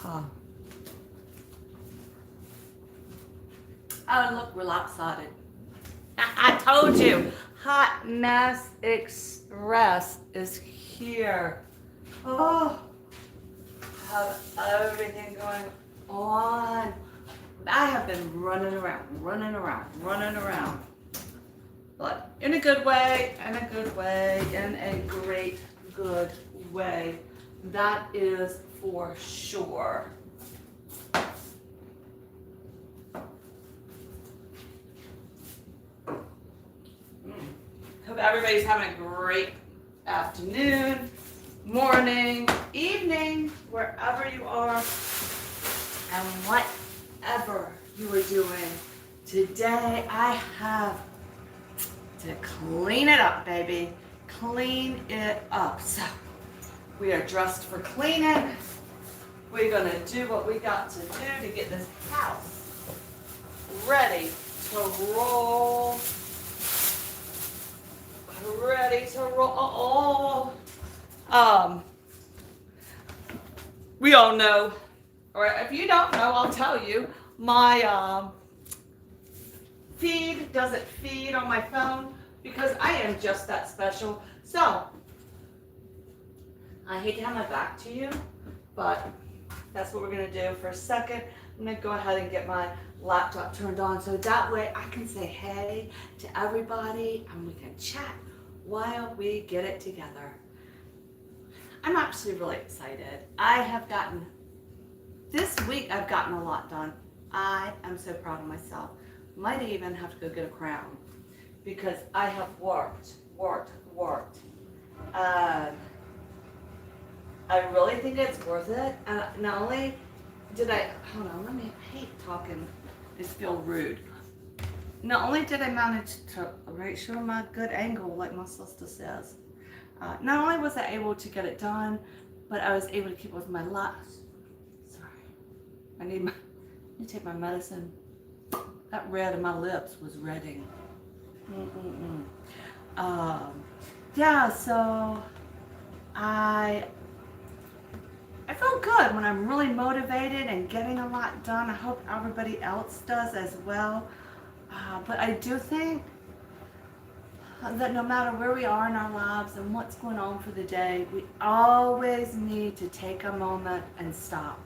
Oh, look, we're lopsided. I told you, Hot Mess Express is here. Oh, have everything going on. I have been running around, running around, running around. But in a good way, in a good way, in a great, good way. That is for sure. Hope everybody's having a great afternoon, morning, evening, wherever you are, and whatever you are doing. Today I have to clean it up, baby. Clean it up. So we are dressed for cleaning. We're gonna do what we got to do to get this house ready to roll. Ready to roll. We all know, or if you don't know, I'll tell you. My feed doesn't feed on my phone because I am just that special. So I hate to have my back to you, but that's what we're gonna do for a second. I'm gonna go ahead and get my laptop turned on so that way I can say hey to everybody and we can chat while we get it together. I'm actually really excited. This week I've gotten a lot done. I am so proud of myself. Might even have to go get a crown because I have worked. I really think it's worth it. And not only did I hate talking, I feel rude. Not only did I manage to show my good angle, like my sister says, not only was I able to get it done, but I was able to keep with my life. Sorry, I need to take my medicine. That red in my lips was redding. Yeah, so I feel good when I'm really motivated and getting a lot done. I hope everybody else does as well. But I do think that no matter where we are in our lives and what's going on for the day, we always need to take a moment and stop.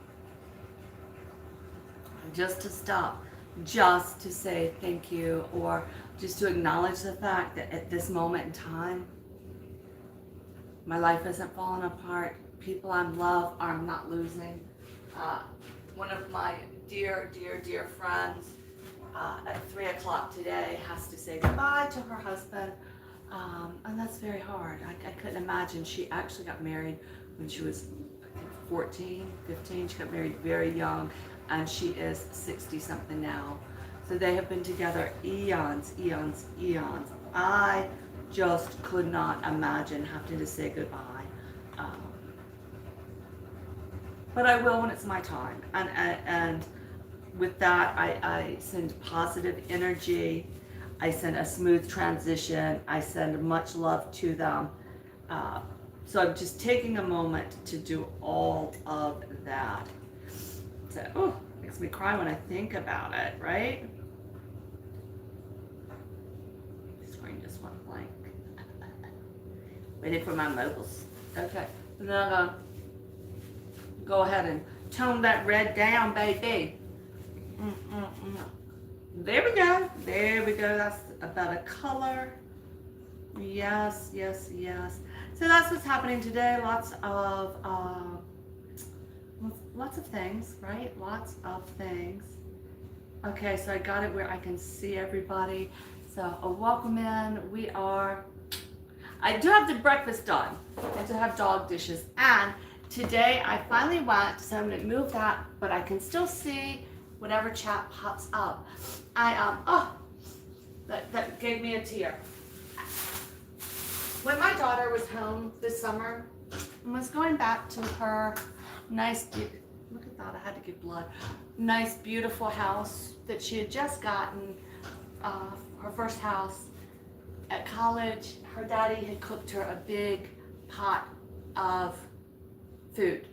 Just to stop. Just to say thank you, or just to acknowledge the fact that at this moment in time, my life isn't falling apart. People I love are not losing. One of my dear friends at 3 o'clock today has to say goodbye to her husband, and that's very hard. I couldn't imagine. She actually got married when she was 14, 15. She got married very young, and she is 60 something now. So they have been together eons. I just could not imagine having to say goodbye. But I will when it's my time. And with that, I send positive energy. I send a smooth transition. I send much love to them. So I'm just taking a moment to do all of that. So, makes me cry when I think about it, right? The screen just went blank. Waiting for my mobiles. Okay, and then I'm gonna go ahead and tone that red down, baby. There we go. That's a better color. Yes. So that's what's happening today. Lots of things, right? Lots of things. Okay, so I got it where I can see everybody. So welcome in. I do have the breakfast done. I do have dog dishes. And today I finally went, so I'm gonna move that, but I can still see whatever chat pops up. That gave me a tear. When my daughter was home this summer and was going back to her nice, look at that, I had to give blood, nice beautiful house that she had just gotten, her first house at college, her daddy had cooked her a big pot of food.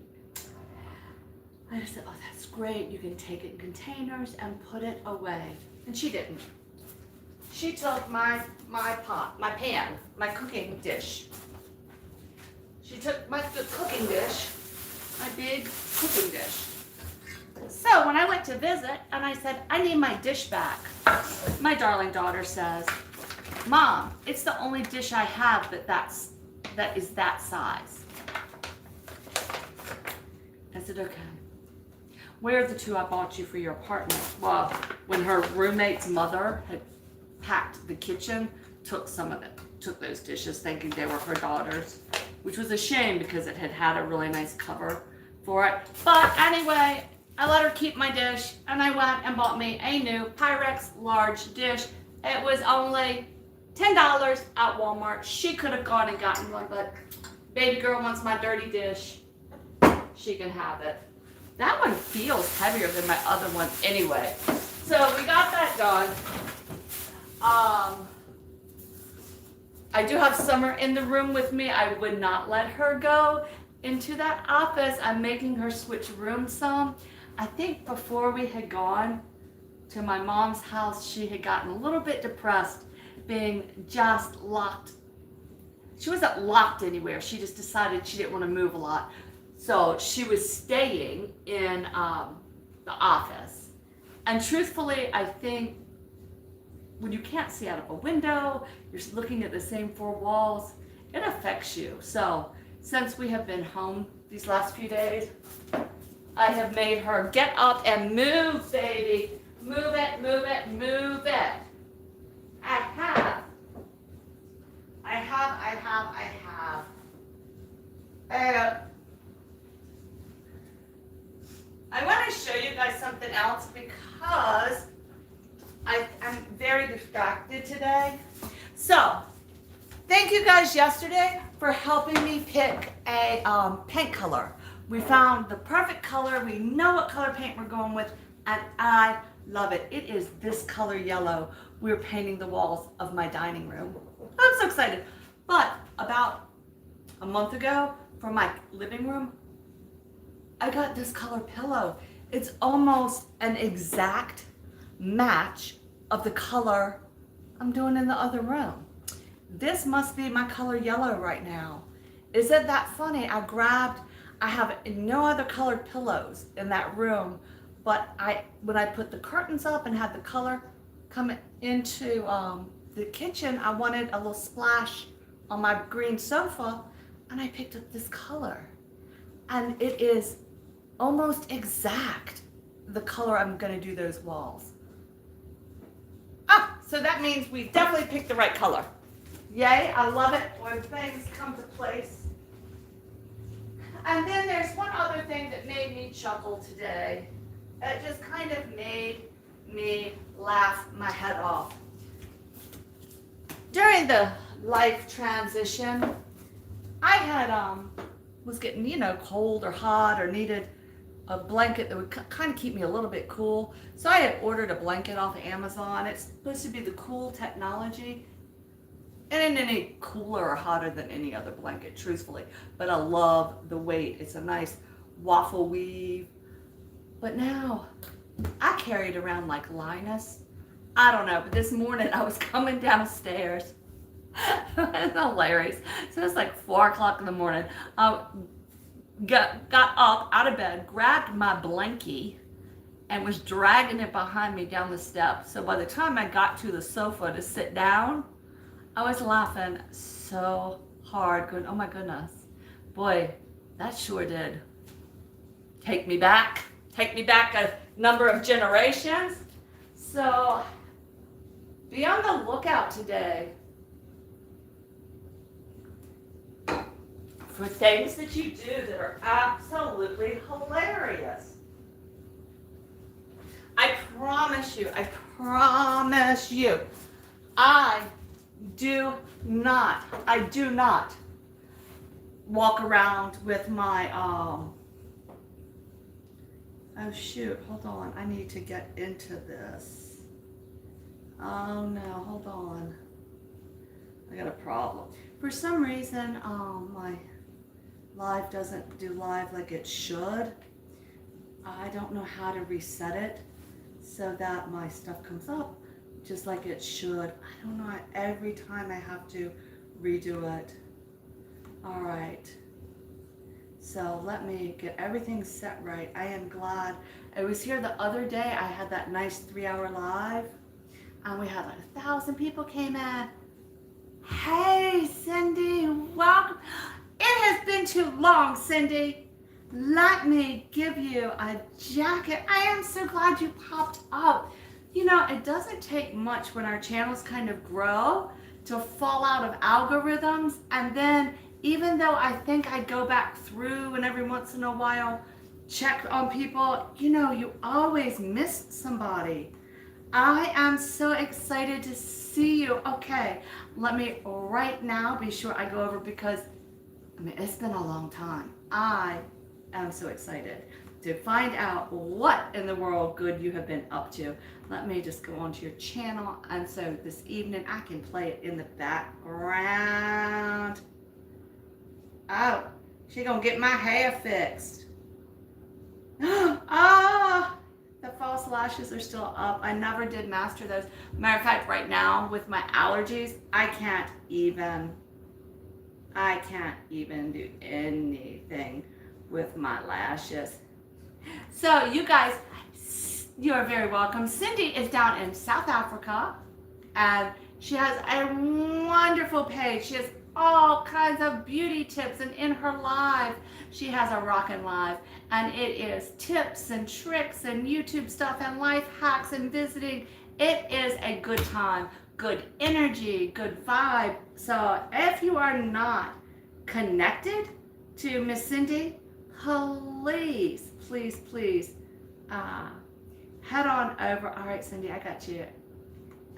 I just said, oh, that's great. You can take it in containers and put it away. And she didn't. She took my pot, my pan, my cooking dish. She took my cooking dish, my big cooking dish. So when I went to visit and I said, I need my dish back, my darling daughter says, Mom, it's the only dish I have that is that size. I said, okay. Where are the two I bought you for your apartment? Well, when her roommate's mother had packed the kitchen, took those dishes thinking they were her daughter's, which was a shame because it had a really nice cover for it. But anyway, I let her keep my dish and I went and bought me a new Pyrex large dish. It was only $10 at Walmart. She could have gone and gotten one, but baby girl wants my dirty dish. She can have it. That one feels heavier than my other one anyway. So we got that done. I do have Summer in the room with me. I would not let her go into that office. I'm making her switch rooms some. I think before we had gone to my mom's house, she had gotten a little bit depressed being just locked. She wasn't locked anywhere. She just decided she didn't want to move a lot. So she was staying in the office. And truthfully, I think when you can't see out of a window, you're looking at the same four walls, it affects you. So since we have been home these last few days, I have made her get up and move, baby. Move it, move it, move it. I have. I want to show you guys something else because I'm very distracted today. So, thank you guys yesterday for helping me pick a paint color. We found the perfect color. We know what color paint we're going with, and I love it. It is this color yellow. We're painting the walls of my dining room. I'm so excited. But about a month ago, for my living room, I got this color pillow. It's almost an exact match of the color I'm doing in the other room. This must be my color yellow right now. Isn't that funny? I have no other colored pillows in that room, but when I put the curtains up and had the color come into the kitchen, I wanted a little splash on my green sofa, and I picked up this color. And it is almost exact the color I'm gonna do those walls. So that means we definitely picked the right color. Yay, I love it when things come to place. And then there's one other thing that made me chuckle today. It just kind of made me laugh my head off. During the life transition, I had was getting, cold or hot or needed a blanket that would kind of keep me a little bit cool. So I had ordered a blanket off of Amazon. It's supposed to be the cool technology. It ain't any cooler or hotter than any other blanket, truthfully. But I love the weight. It's a nice waffle weave. But now, I carry it around like Linus. I don't know, but this morning I was coming downstairs. It's hilarious. So it's like 4 o'clock in the morning. Got up out of bed, grabbed my blankie, and was dragging it behind me down the steps. So by the time I got to the sofa to sit down, I was laughing so hard, going, oh my goodness. Boy, that sure did take me back a number of generations. So be on the lookout today for things that you do that are absolutely hilarious. I promise you, I do not walk around with my, oh shoot, hold on, I need to get into this. Oh no, hold on. I got a problem. For some reason, my live doesn't do live like it should. I don't know how to reset it so that my stuff comes up just like it should. I don't know. Every time I have to redo it. All right. So let me get everything set right. I am glad. I was here the other day. I had that nice 3-hour live, and we had like 1,000 people came in. Hey, Cindy, welcome. It has been too long, Cindy. Let me give you a jacket. I am so glad you popped up. You know, it doesn't take much when our channels kind of grow to fall out of algorithms, and then even though I think I go back through and every once in a while check on people, you know, you always miss somebody. I am so excited to see you. Okay, let me right now be sure I go over because, I mean, it's been a long time. I am so excited to find out what in the world good you have been up to. Let me just go onto your channel, and so this evening I can play it in the background. Oh, she gonna get my hair fixed. Ah, the false lashes are still up. I never did master those. Matter of fact, right now with my allergies, I can't even do anything with my lashes. So you guys, you are very welcome. Cindy is down in South Africa, and she has a wonderful page. She has all kinds of beauty tips, and in her live, she has a rockin' live, and it is tips and tricks and YouTube stuff and life hacks and visiting. It is a good time, good energy, good vibe. So if you are not connected to Miss Cindy, please, please, please head on over. All right, Cindy, I got you.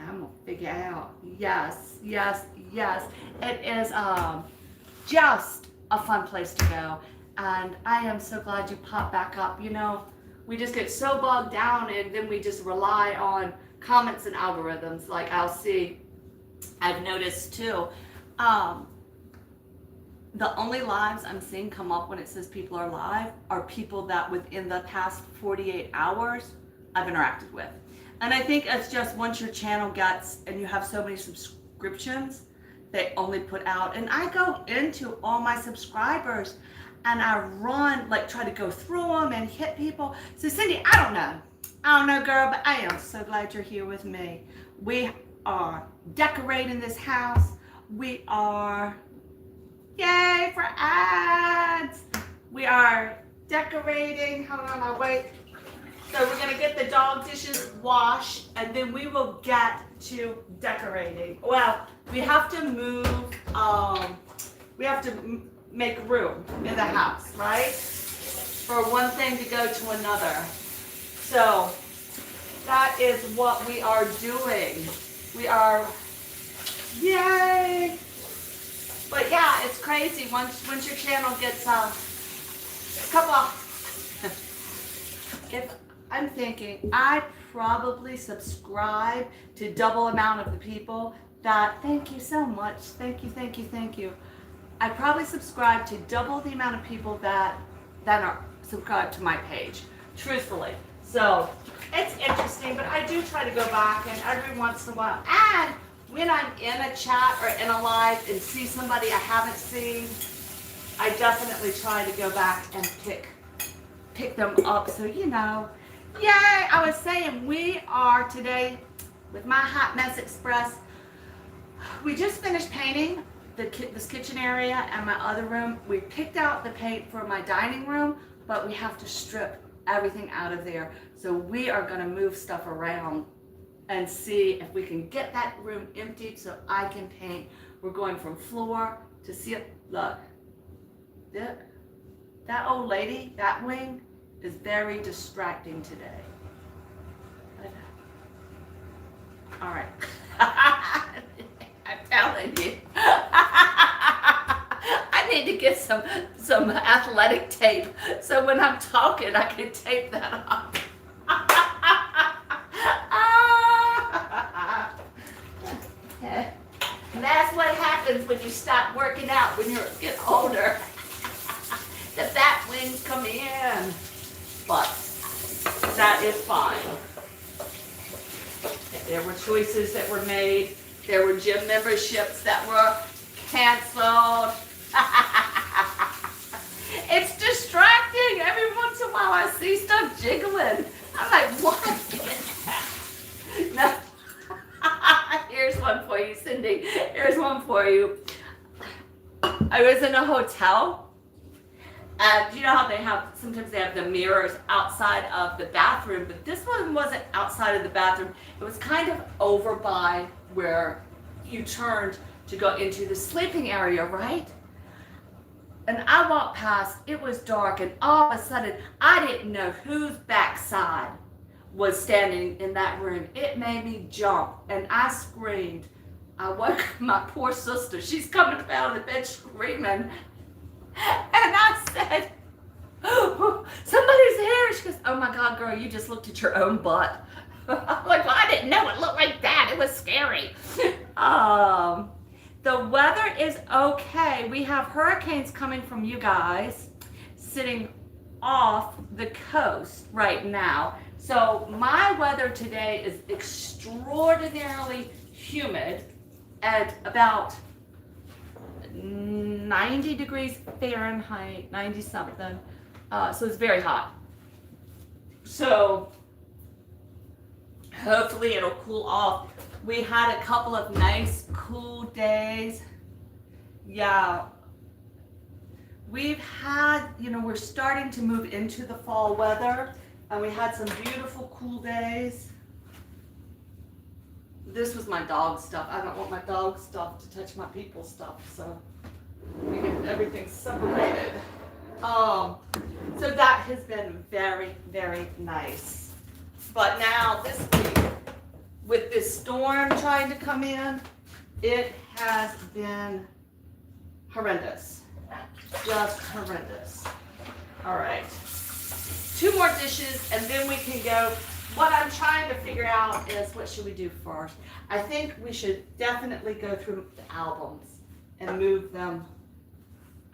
I'm gonna figure out. Yes, yes, yes. It is just a fun place to go, and I am so glad you popped back up. You know, we just get so bogged down, and then we just rely on comments and algorithms. Like I've noticed too. The only lives I'm seeing come up when it says people are live are people that within the past 48 hours I've interacted with. And I think it's just once your channel gets, and you have so many subscriptions, they only put out. And I go into all my subscribers and I try to go through them and hit people. So Cindy, I don't know, girl, but I am so glad you're here with me. We are decorating this house. We are, yay for ads. We are decorating, hold on, I'll wait. So we're gonna get the dog dishes washed, and then we will get to decorating. Well, we have to move, we have to make room in the house, right? For one thing to go to another. So that is what we are doing. We are, yay! But yeah, it's crazy once your channel gets a couple of, if I'm thinking I probably subscribe to double amount of the people that, thank you so much, thank you. I probably subscribe to double the amount of people that are subscribed to my page, truthfully. So it's interesting, but I do try to go back and every once in a while, and when I'm in a chat or in a live and see somebody I haven't seen, I definitely try to go back and pick them up. So, you know, yay! I was saying we are today with my Hot Mess Express. We just finished painting this kitchen area and my other room. We picked out the paint for my dining room, but we have to strip everything out of there. So we are going to move stuff around and see if we can get that room emptied so I can paint. We're going from floor to ceiling. Look, that old lady, that wing is very distracting today. All right. I'm telling you. I need to get some athletic tape so when I'm talking I can tape that up. And that's what happens when you stop working out when you get older. The fat wings come in. But that is fine. There were choices that were made. There were gym memberships that were canceled. It's distracting. Every once in a while I see stuff jiggling. I'm like, what is that? No. Here's one for you, Cindy. Here's one for you. I was in a hotel. And you know how sometimes they have the mirrors outside of the bathroom, but this one wasn't outside of the bathroom. It was kind of over by where you turned to go into the sleeping area, right? And I walked past, it was dark, and all of a sudden, I didn't know whose backside was standing in that room. It made me jump, and I screamed. I woke my poor sister. She's coming out of the bed screaming. And I said, oh, somebody's here. She goes, oh my God, girl, you just looked at your own butt. I'm like, well, I didn't know it looked like that. It was scary. The weather is okay. We have hurricanes coming from you guys sitting off the coast right now. So my weather today is extraordinarily humid at about 90 degrees Fahrenheit, 90 something. So it's very hot. So hopefully it'll cool off. We had a couple of nice cool days. Yeah. We've had, we're starting to move into the fall weather, and we had some beautiful cool days. This was my dog stuff. I don't want my dog stuff to touch my people stuff, so we get everything separated. So that has been very, very nice. But now this week, with this storm trying to come in, it has been horrendous. Just horrendous. All right. 2 more dishes, and then we can go. What I'm trying to figure out is, what should we do first? I think we should definitely go through the albums and move them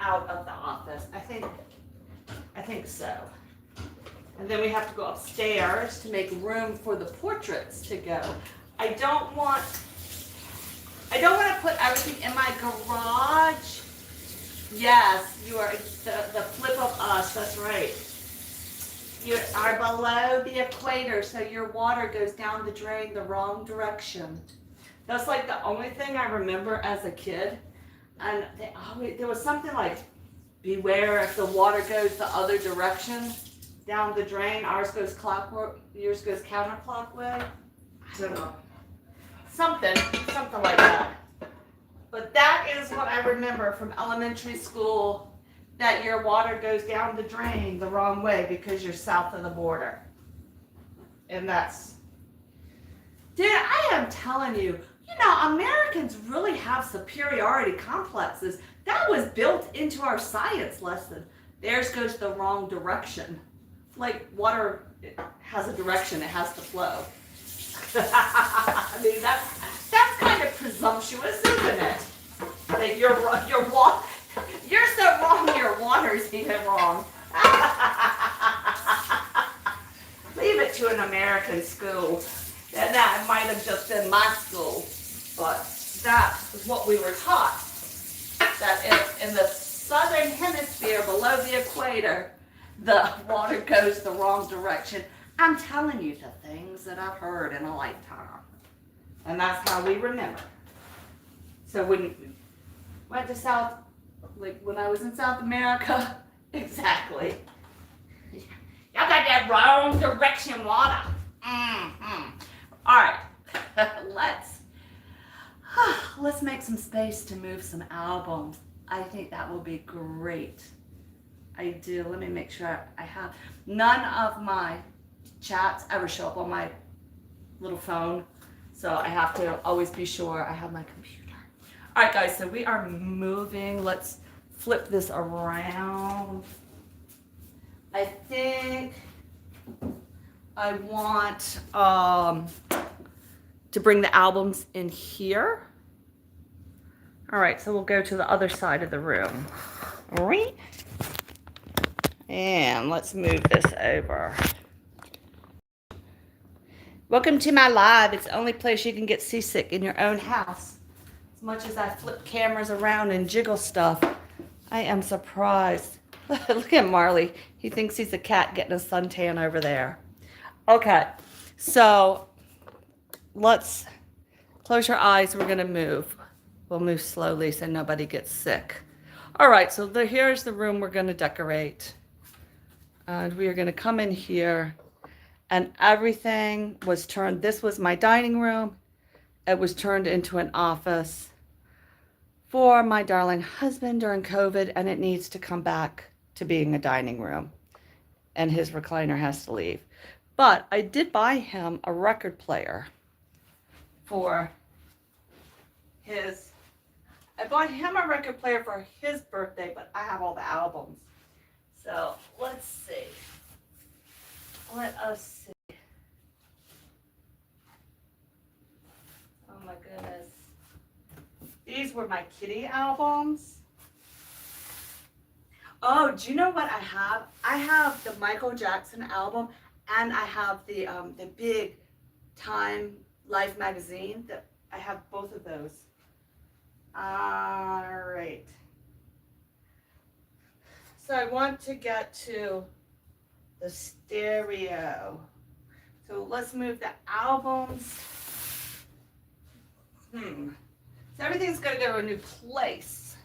out of the office. I think so. And then we have to go upstairs to make room for the portraits to go. I don't want to put everything in my garage. Yes, you are the flip of us, that's right. You are below the equator, so your water goes down the drain the wrong direction. That's like the only thing I remember as a kid. And there was something like, beware if the water goes the other direction down the drain. Ours goes clockwise, yours goes counterclockwise. I don't know. Something like that. But that is what I remember from elementary school, that your water goes down the drain the wrong way because you're south of the border. And that's, dude, I am telling you, Americans really have superiority complexes. That was built into our science lesson. Theirs goes the wrong direction. Like water, it has a direction, it has to flow. I mean, that's kind of presumptuous, isn't it? That you're so wrong, your water's even wrong. Leave it to an American school. And that might have just been my school, but that is what we were taught. That if in the southern hemisphere below the equator, the water goes the wrong direction. I'm telling you the things that I've heard in a lifetime. And that's how we remember. So when we went to when I was in South America, exactly. Y'all got that wrong direction water. Mm-hmm. All right, let's make some space to move some albums. I think that will be great. I do. Let me make sure I have. None of my chats ever show up on my little phone, so I have to always be sure I have my computer. All right, guys, so we are moving. Let's flip this around. I think I want to bring the albums in here. All right, so we'll go to the other side of the room. All right. And let's move this over. Welcome to my live. It's the only place you can get seasick in your own house. As much as I flip cameras around and jiggle stuff, I am surprised. Look at Marley. He thinks he's a cat getting a suntan over there. Okay, so let's close your eyes. We're going to move. We'll move slowly so nobody gets sick. All right, so here's the room we're going to decorate. And we are going to come in here, and everything was turned. This was my dining room. It was turned into an office for my darling husband during COVID, and it needs to come back to being a dining room. And his recliner has to leave. But I did buy him a record player for his, I bought him a record player for his birthday, but I have all the albums. So let's see. Let us see. Oh my goodness. These were my kitty albums. Oh, do you know what I have? I have the Michael Jackson album, and I have the big Time Life magazine. That I have both of those. All right. So I want to get to the stereo. So let's move the albums. So everything's going to go to a new place.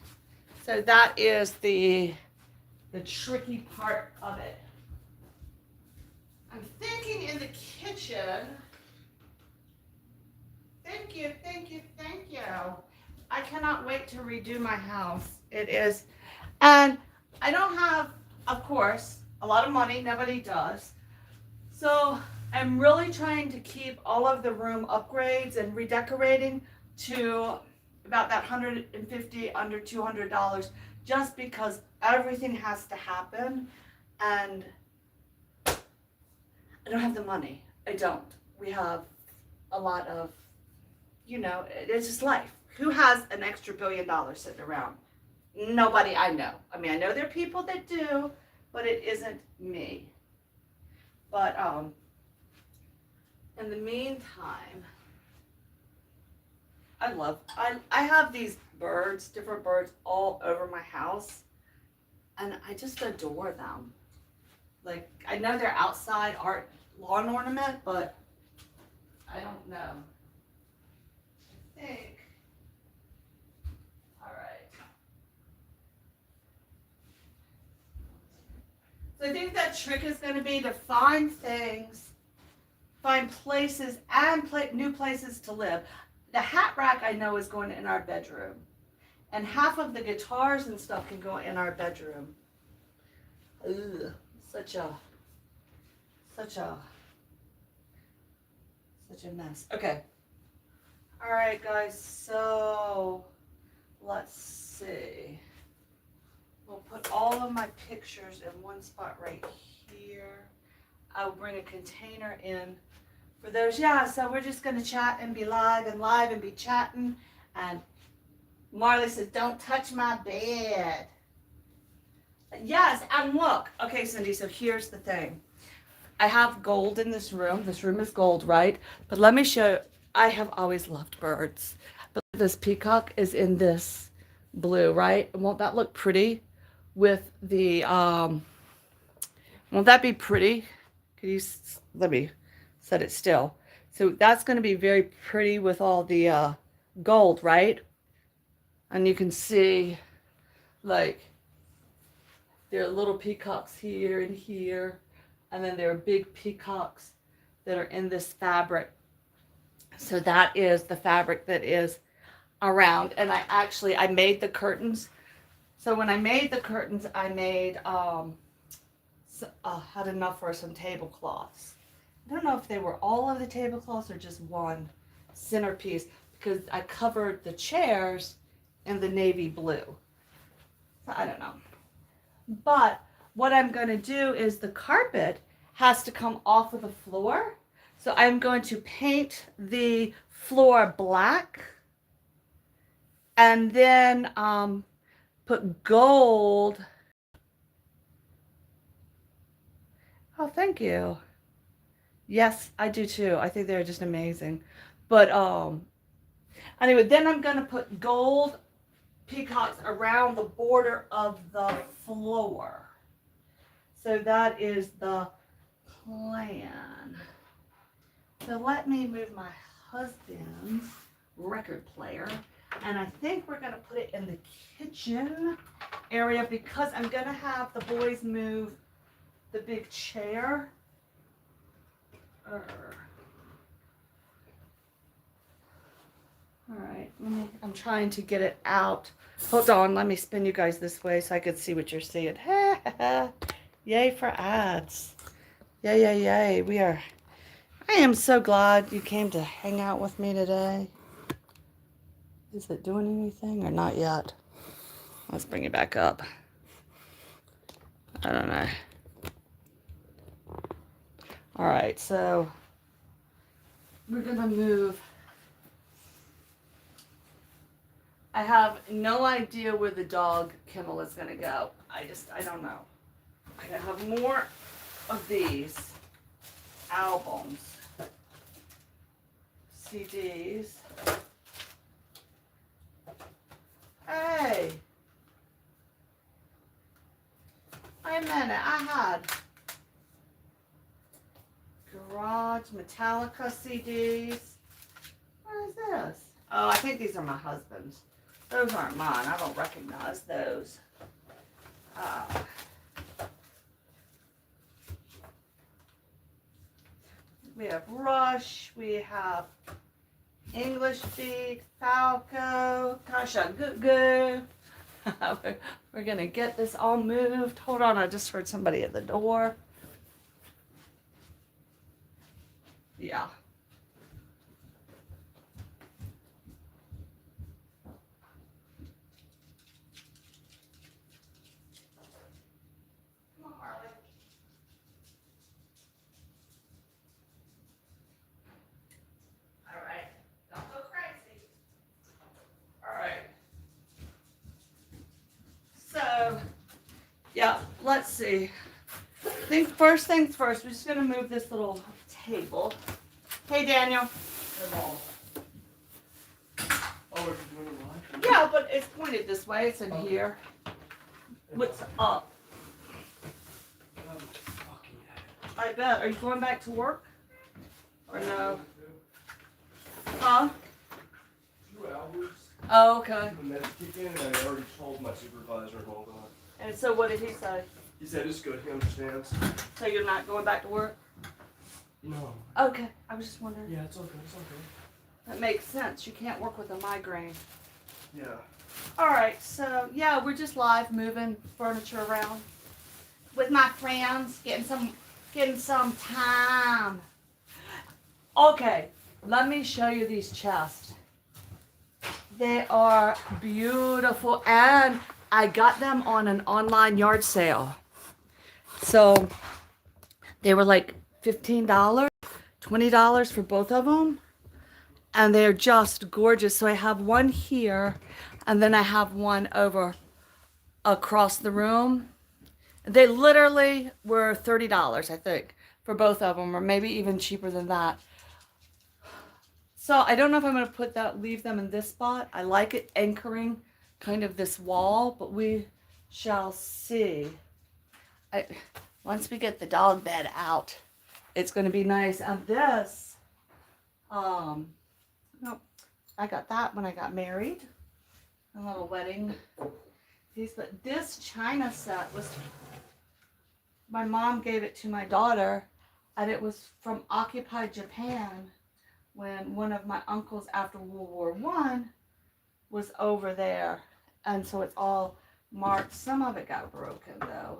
So that is the tricky part of it. I'm thinking in the kitchen. Thank you, thank you, thank you. I cannot wait to redo my house. It is, and I don't have, of course, a lot of money. Nobody does. So I'm really trying to keep all of the room upgrades and redecorating to about that $150, under $200, just because everything has to happen, and I don't have the money. I don't. We have a lot of, it's just life. Who has an extra $1 billion sitting around? Nobody I know. I mean, I know there are people that do, but it isn't me. But in the meantime, I have these birds, different birds all over my house, and I just adore them. Like, I know they're outside art lawn ornament, but I don't know. I think. All right. So I think that trick is going to be to find things, find places, and new places to live. The hat rack I know is going in our bedroom, and half of the guitars and stuff can go in our bedroom. Ugh, such a mess. Okay. All right, guys. So let's see. We'll put all of my pictures in one spot right here. I'll bring a container in for those. Yeah, so we're just going to chat and be live and be chatting. And Marley says, don't touch my bed. Yes, and look. Okay, Cindy, so here's the thing. I have gold in this room. This room is gold, right? But let me show you. I have always loved birds. But this peacock is in this blue, right? Won't that look pretty with the, won't that be pretty? Could you, let me set it still. So that's going to be very pretty with all the gold, right? And you can see, like, there are little peacocks here and here. And then there are big peacocks that are in this fabric. So that is the fabric that is around. And I made the curtains. So when I made the curtains, I made, had enough for some tablecloths. I don't know if they were all of the tablecloths or just one centerpiece, because I covered the chairs in the navy blue. So I don't know. But what I'm going to do is the carpet has to come off of the floor. So I'm going to paint the floor black, and then put gold. Oh, thank you. Yes, I do too. I think they're just amazing. But anyway, then I'm gonna put gold peacocks around the border of the floor. So that is the plan. So let me move my husband's record player. And I think we're going to put it in the kitchen area because I'm going to have the boys move the big chair. All right, I'm trying to get it out. Hold on, let me spin you guys this way so I can see what you're seeing. Yay for ads. Yay, yay, yay. I am so glad you came to hang out with me today. Is it doing anything or not yet? Let's bring it back up. I don't know. All right, so we're gonna move. I have no idea where the dog kennel is gonna go. I don't know. I gotta have more of these albums, CDs. Hey, wait a minute, I had Garage Metallica CDs. What is this? Oh, I think these are my husband's. Those aren't mine. I don't recognize those. We have Rush. We have English Beat, Falco, Kasha Goo. We're going to get this all moved. Hold on, I just heard somebody at the door. Yeah. Come on, Harley. All right. Don't go crazy. All right. So, yeah, let's see. First things first, we're just going to move this little table. Hey, Daniel. Oh, we're doing it live? Yeah, but it's pointed this way. It's in here. What's up? I bet. Are you going back to work? Or no? Huh? 2 hours. Oh, okay. The meds kick in, and I already told my supervisor and all that. And so what did he say? He said it's good, he understands. So you're not going back to work? No. Okay. I was just wondering. Yeah, it's okay, it's okay. That makes sense. You can't work with a migraine. Yeah. Alright, so yeah, we're just live moving furniture around with my friends, getting some time. Okay, let me show you these chests. They are beautiful and I got them on an online yard sale. So they were like $15, $20 for both of them. And they're just gorgeous. So I have one here and then I have one over across the room. They literally were $30, I think, for both of them, or maybe even cheaper than that. So I don't know if I'm going to leave them in this spot. I like it anchoring kind of this wall, but we shall see. Once we get the dog bed out, it's going to be nice. And this, no, I got that when I got married. A little wedding piece. But this china set was, my mom gave it to my daughter, and it was from occupied Japan when one of my uncles after World War I was over there. And so it's all marked. Some of it got broken though.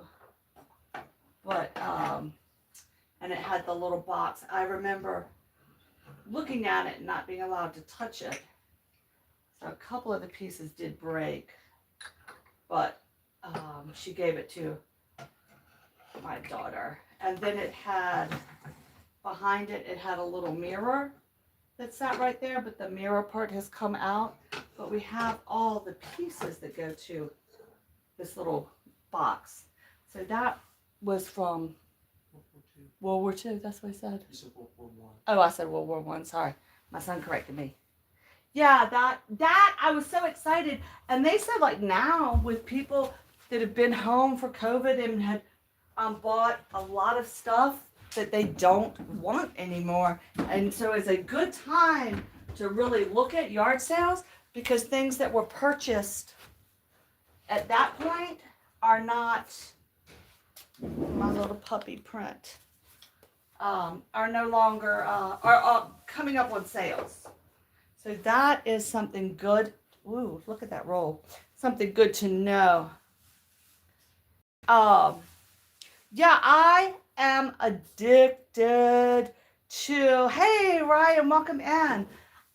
But, and it had the little box. I remember looking at it and not being allowed to touch it. So a couple of the pieces did break, but she gave it to my daughter. And then it had, behind it, it had a little mirror that sat right there, but the mirror part has come out. But we have all the pieces that go to this little box. So that was from II? World War II, that's what I said. You said World War One. Oh, I said World War One. Sorry, my son corrected me. Yeah, that I was so excited, and they said like now with people that have been home for COVID and had bought a lot of stuff that they don't want anymore, and so it's a good time to really look at yard sales because things that were purchased at that point are not my little puppy print. Are no longer are coming up on sales. So that is something good. Ooh, look at that roll. Something good to know. Yeah, I am addicted to. Hey, Ryan, welcome in.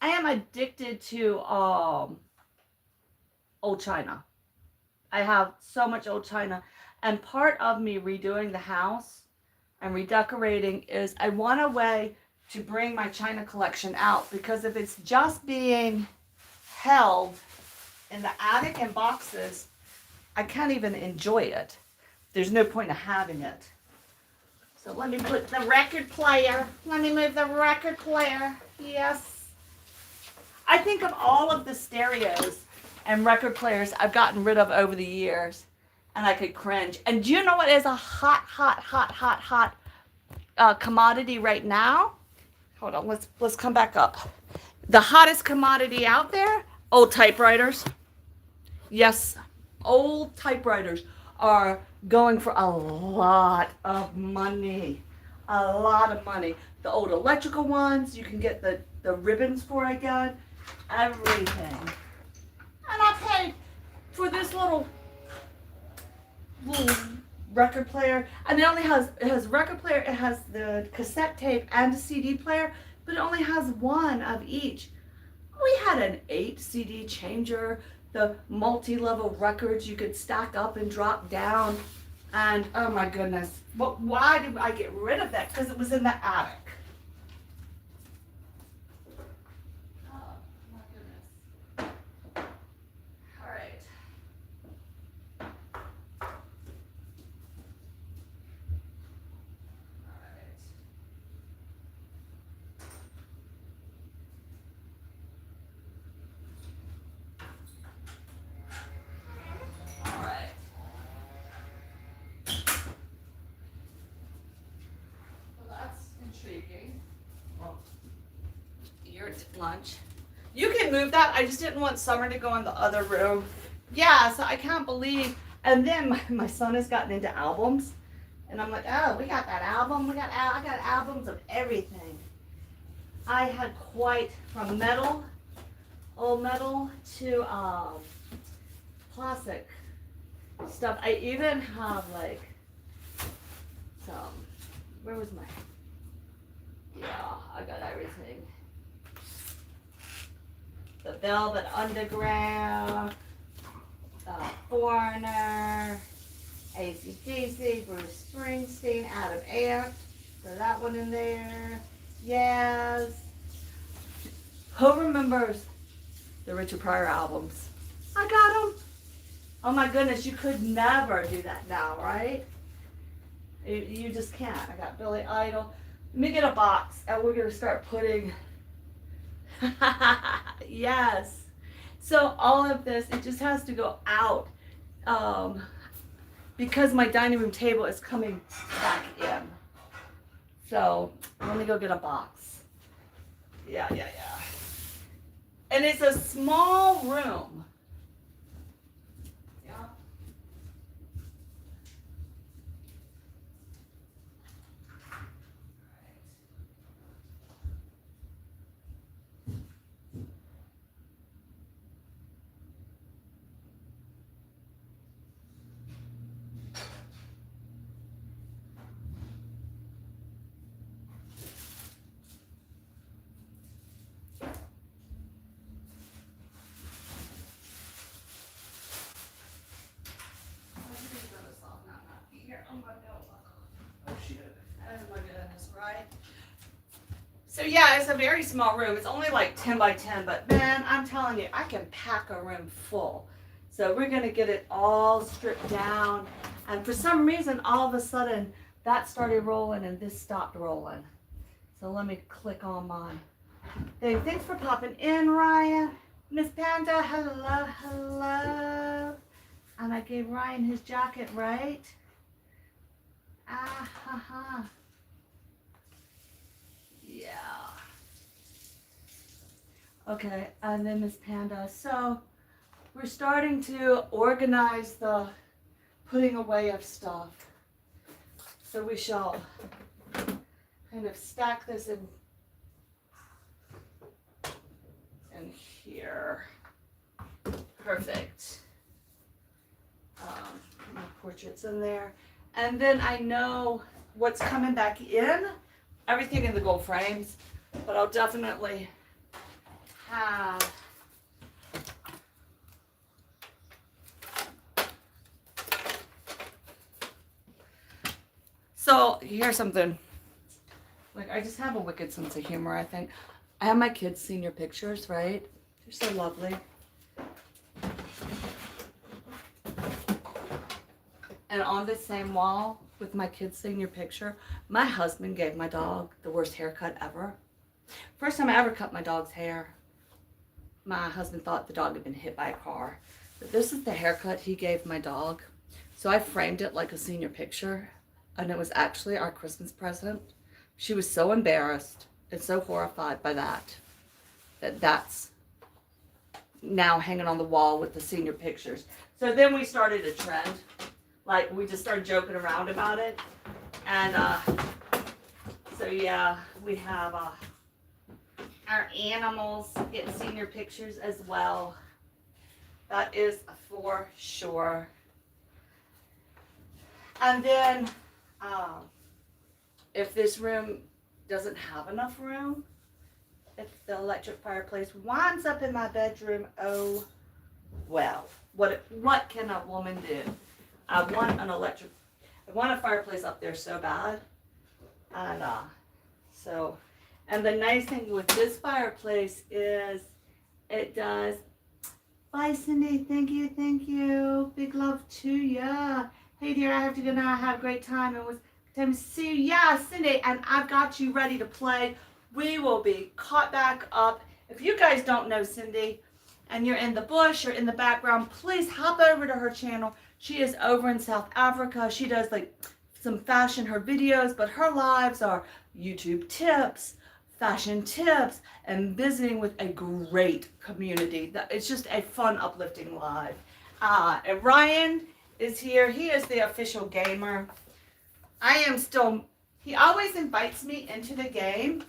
I am addicted to old china. I have so much old china, and part of me redoing the house and redecorating is I want a way to bring my china collection out, because if it's just being held in the attic in boxes, I can't even enjoy it. There's no point in having it. So let me put the record player. Let me move the record player. Yes. I think of all of the stereos and record players I've gotten rid of over the years, and I could cringe. And do you know what is a hot commodity right now? Hold on, let's come back up. The hottest commodity out there, old typewriters. Yes, old typewriters are going for a lot of money. A lot of money. The old electrical ones, you can get the ribbons for again. Everything. And I paid for this little record player, and it has record player, it has the cassette tape and a CD player, but it only has one of each. We had an 8 CD changer, the multi-level records you could stack up and drop down, and oh my goodness, but why did I get rid of that? Because it was in the attic. Oh my goodness. All right. Your lunch. You can move that. I just didn't want Summer to go in the other room. Yeah, so I can't believe. And then my son has gotten into albums, and I'm like, oh, we got that album. I got albums of everything. I had quite from metal, old metal, to classic stuff. I even have like some. Where was my? Yeah, I got everything. The Velvet Underground, Foreigner, AC/DC, Bruce Springsteen, Adam Ant. Throw that one in there. Yes. Who remembers the Richard Pryor albums? I got them. Oh my goodness, you could never do that now, right? You just can't. I got Billy Idol. Let me get a box, and we're going to start putting... Yes. So all of this, it just has to go out, because my dining room table is coming back in. So let me go get a box. Yeah. And it's a small room. Yeah. So yeah, it's a very small room. It's only like 10 by 10, but man, I'm telling you, I can pack a room full. So we're gonna get it all stripped down. And for some reason, all of a sudden, that started rolling and this stopped rolling. So let me click on mine. Hey, thanks for popping in, Ryan. Miss Panda, hello, hello. And I gave Ryan his jacket, right? Ah, ha, ha. Yeah. Okay, and then Miss Panda. So we're starting to organize the putting away of stuff. So we shall kind of stack this in here. Perfect. My portraits in there. And then I know what's coming back in. Everything in the gold frames. But I'll definitely have so here's something. Like, I just have a wicked sense of humor, I think. I have my kids' senior pictures, right? They're so lovely. And on the same wall with my kids' senior picture, my husband gave my dog the worst haircut ever. First time I ever cut my dog's hair, my husband thought the dog had been hit by a car. But this is the haircut he gave my dog. So I framed it like a senior picture, and it was actually our Christmas present. She was so embarrassed and so horrified by that's now hanging on the wall with the senior pictures. So then we started a trend. Like, we just started joking around about it. And so yeah, we have our animals get senior pictures as well. That is for sure. And then if this room doesn't have enough room, if the electric fireplace winds up in my bedroom, oh well. What can a woman do? I want a fireplace up there so bad. And and the nice thing with this fireplace is it does. Bye, Cindy. Thank you. Big love to ya. Hey dear, I have to go now. Have a great time. It was time to see you. Yeah, Cindy, and I've got you ready to play. We will be caught back up. If you guys don't know Cindy and you're in the bush or in the background, please hop over to her channel. She is over in South Africa. She does like some fashion, her videos, but her lives are YouTube tips, fashion tips, and visiting with a great community. It's just a fun, uplifting live. And Ryan is here. He is the official gamer. He always invites me into the game,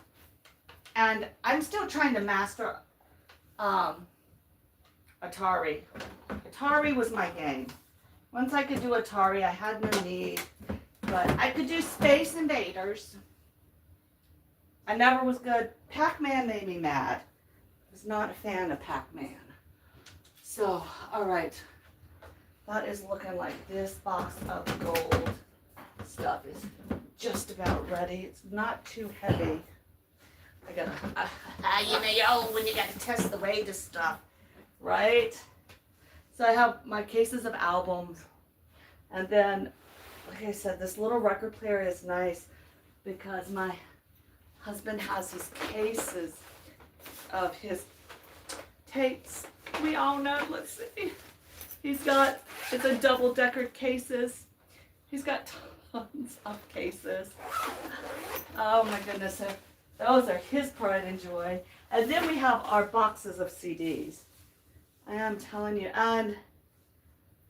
and I'm still trying to master Atari. Atari was my game. Once I could do Atari, I had no need, but I could do Space Invaders. I never was good. Pac-Man made me mad. I was not a fan of Pac-Man. So, all right. That is looking like this box of gold stuff is just about ready. It's not too heavy. I gotta, when you gotta test the weight of stuff, right? So I have my cases of albums. And then, like I said, this little record player is nice because my husband has these cases of his tapes. We all know, let's see. It's a double-decker cases. He's got tons of cases. Oh my goodness, those are his pride and joy. And then we have our boxes of CDs. I am telling you, and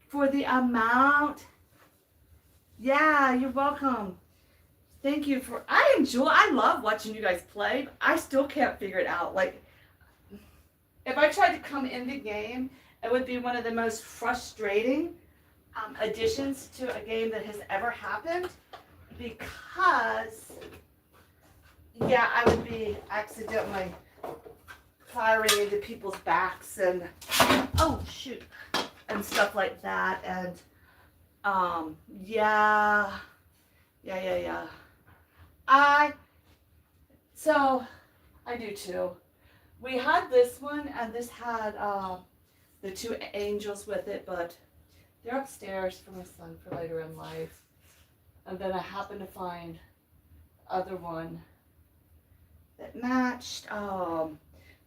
for the amount, yeah, you're welcome. Thank you I love watching you guys play. I still can't figure it out. Like, if I tried to come in the game, it would be one of the most frustrating additions to a game that has ever happened, because, yeah, I would be accidentally firing into people's backs and, oh shoot, and stuff like that. And yeah. I do too. We had this one, and this had the two angels with it, but they're upstairs for my son for later in life. And then I happened to find the other one that matched.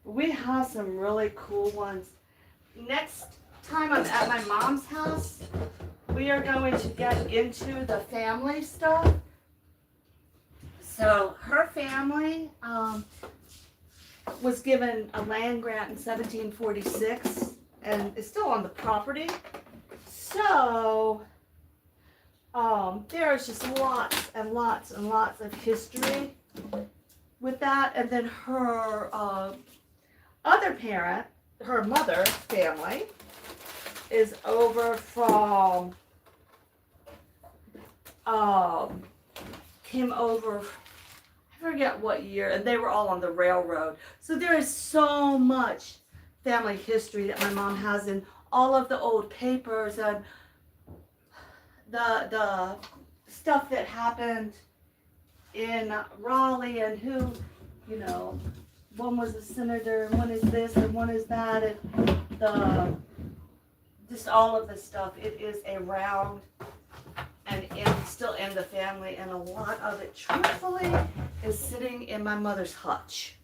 We have some really cool ones. Next time I'm at my mom's house, we are going to get into the family stuff. So her family was given a land grant in 1746 and is still on the property. So there's just lots and lots and lots of history with that. And then her other parent, her mother's family, is over from, came over, I forget what year, and they were all on the railroad. So there is so much family history that my mom has in all of the old papers and the stuff that happened in Raleigh and who, you know, one was a senator and one is this and one is that, and just all of this stuff. It is around and still in the family, and a lot of it, truthfully, is sitting in my mother's hutch.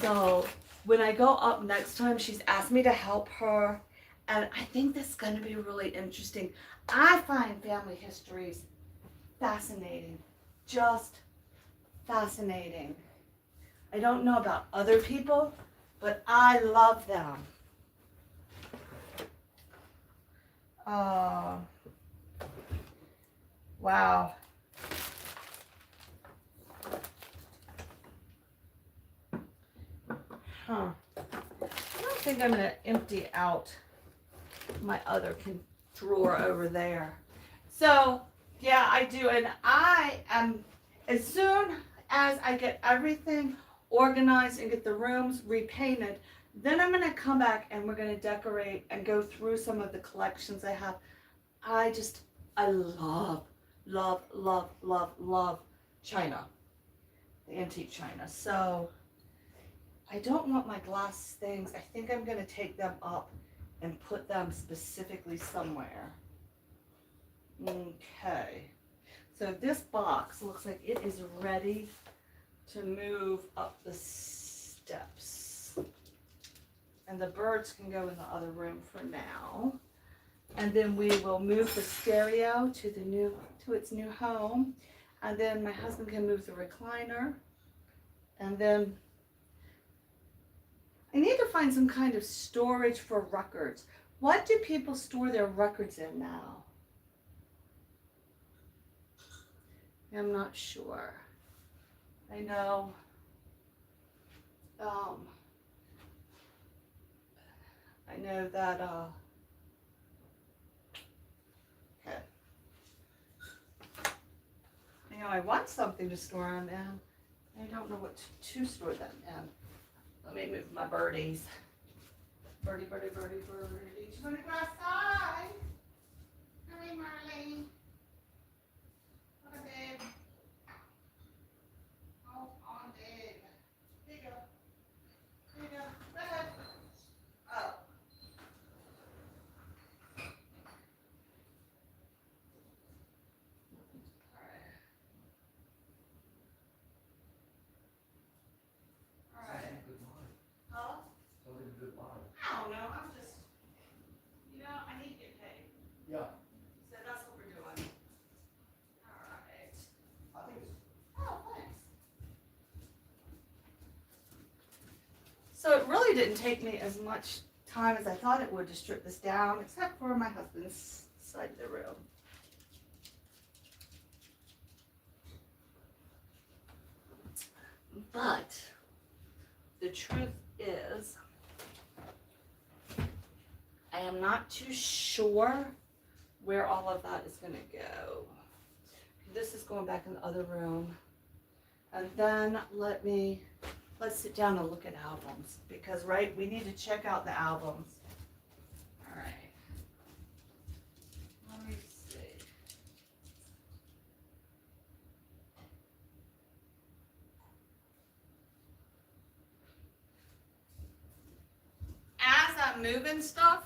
So when I go up next time, she's asked me to help her, and I think that's going to be really interesting. I find family histories fascinating, just fascinating. I don't know about other people, but I love them. Wow. Huh. I don't think I'm going to empty out my other drawer over there. So, yeah, I do. And I am, as soon as I get everything organized and get the rooms repainted, then I'm going to come back and we're going to decorate and go through some of the collections I have. I love, love, love, love, love China, the antique China. So I don't want my glass things. I think I'm going to take them up and put them specifically somewhere. Okay. So this box looks like it is ready to move up the steps. And the birds can go in the other room for now. And then we will move the stereo to its new home. And then my husband can move the recliner. And then I need to find some kind of storage for records. What do people store their records in now? I'm not sure. I know that okay. You know, I want something to store them in. I don't know what to store them in. Let me move my birdies. Birdie, birdie, birdie, birdie. You wanna go outside? Hi, Marley. Hi, babe. Oh, on, babe. Here you go. Here you go. Go ahead. Oh. I don't know, I'm just, I need to get paid. Yeah. So that's what we're doing. Alright. I think it's. Oh, thanks. So it really didn't take me as much time as I thought it would to strip this down, except for my husband's side of the room. But the truth is, I am not too sure where all of that is going to go. This is going back in the other room. And then let's sit down and look at albums. Because, right, we need to check out the albums. All right. Let me see. As I'm moving stuff,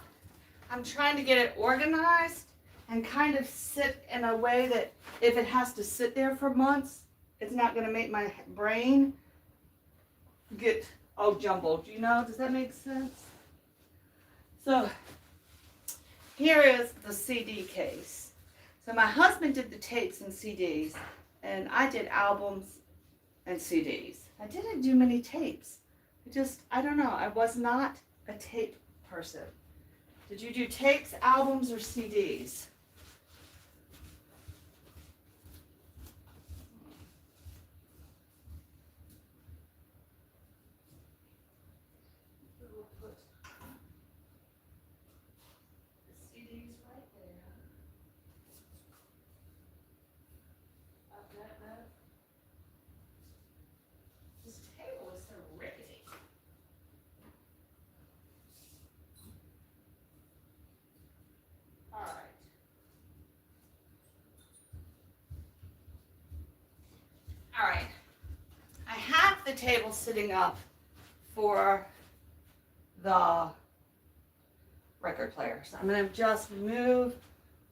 I'm trying to get it organized and kind of sit in a way that if it has to sit there for months, it's not going to make my brain get all jumbled. You know, does that make sense? So here is the CD case. So my husband did the tapes and CDs, and I did albums and CDs. I didn't do many tapes. I don't know, I was not a tape person. Did you do tapes, albums, or CDs? We'll put the CDs right there. Up that note. This table is so rickety. All right. All right. I have the table sitting up for the record player. So I'm going to just move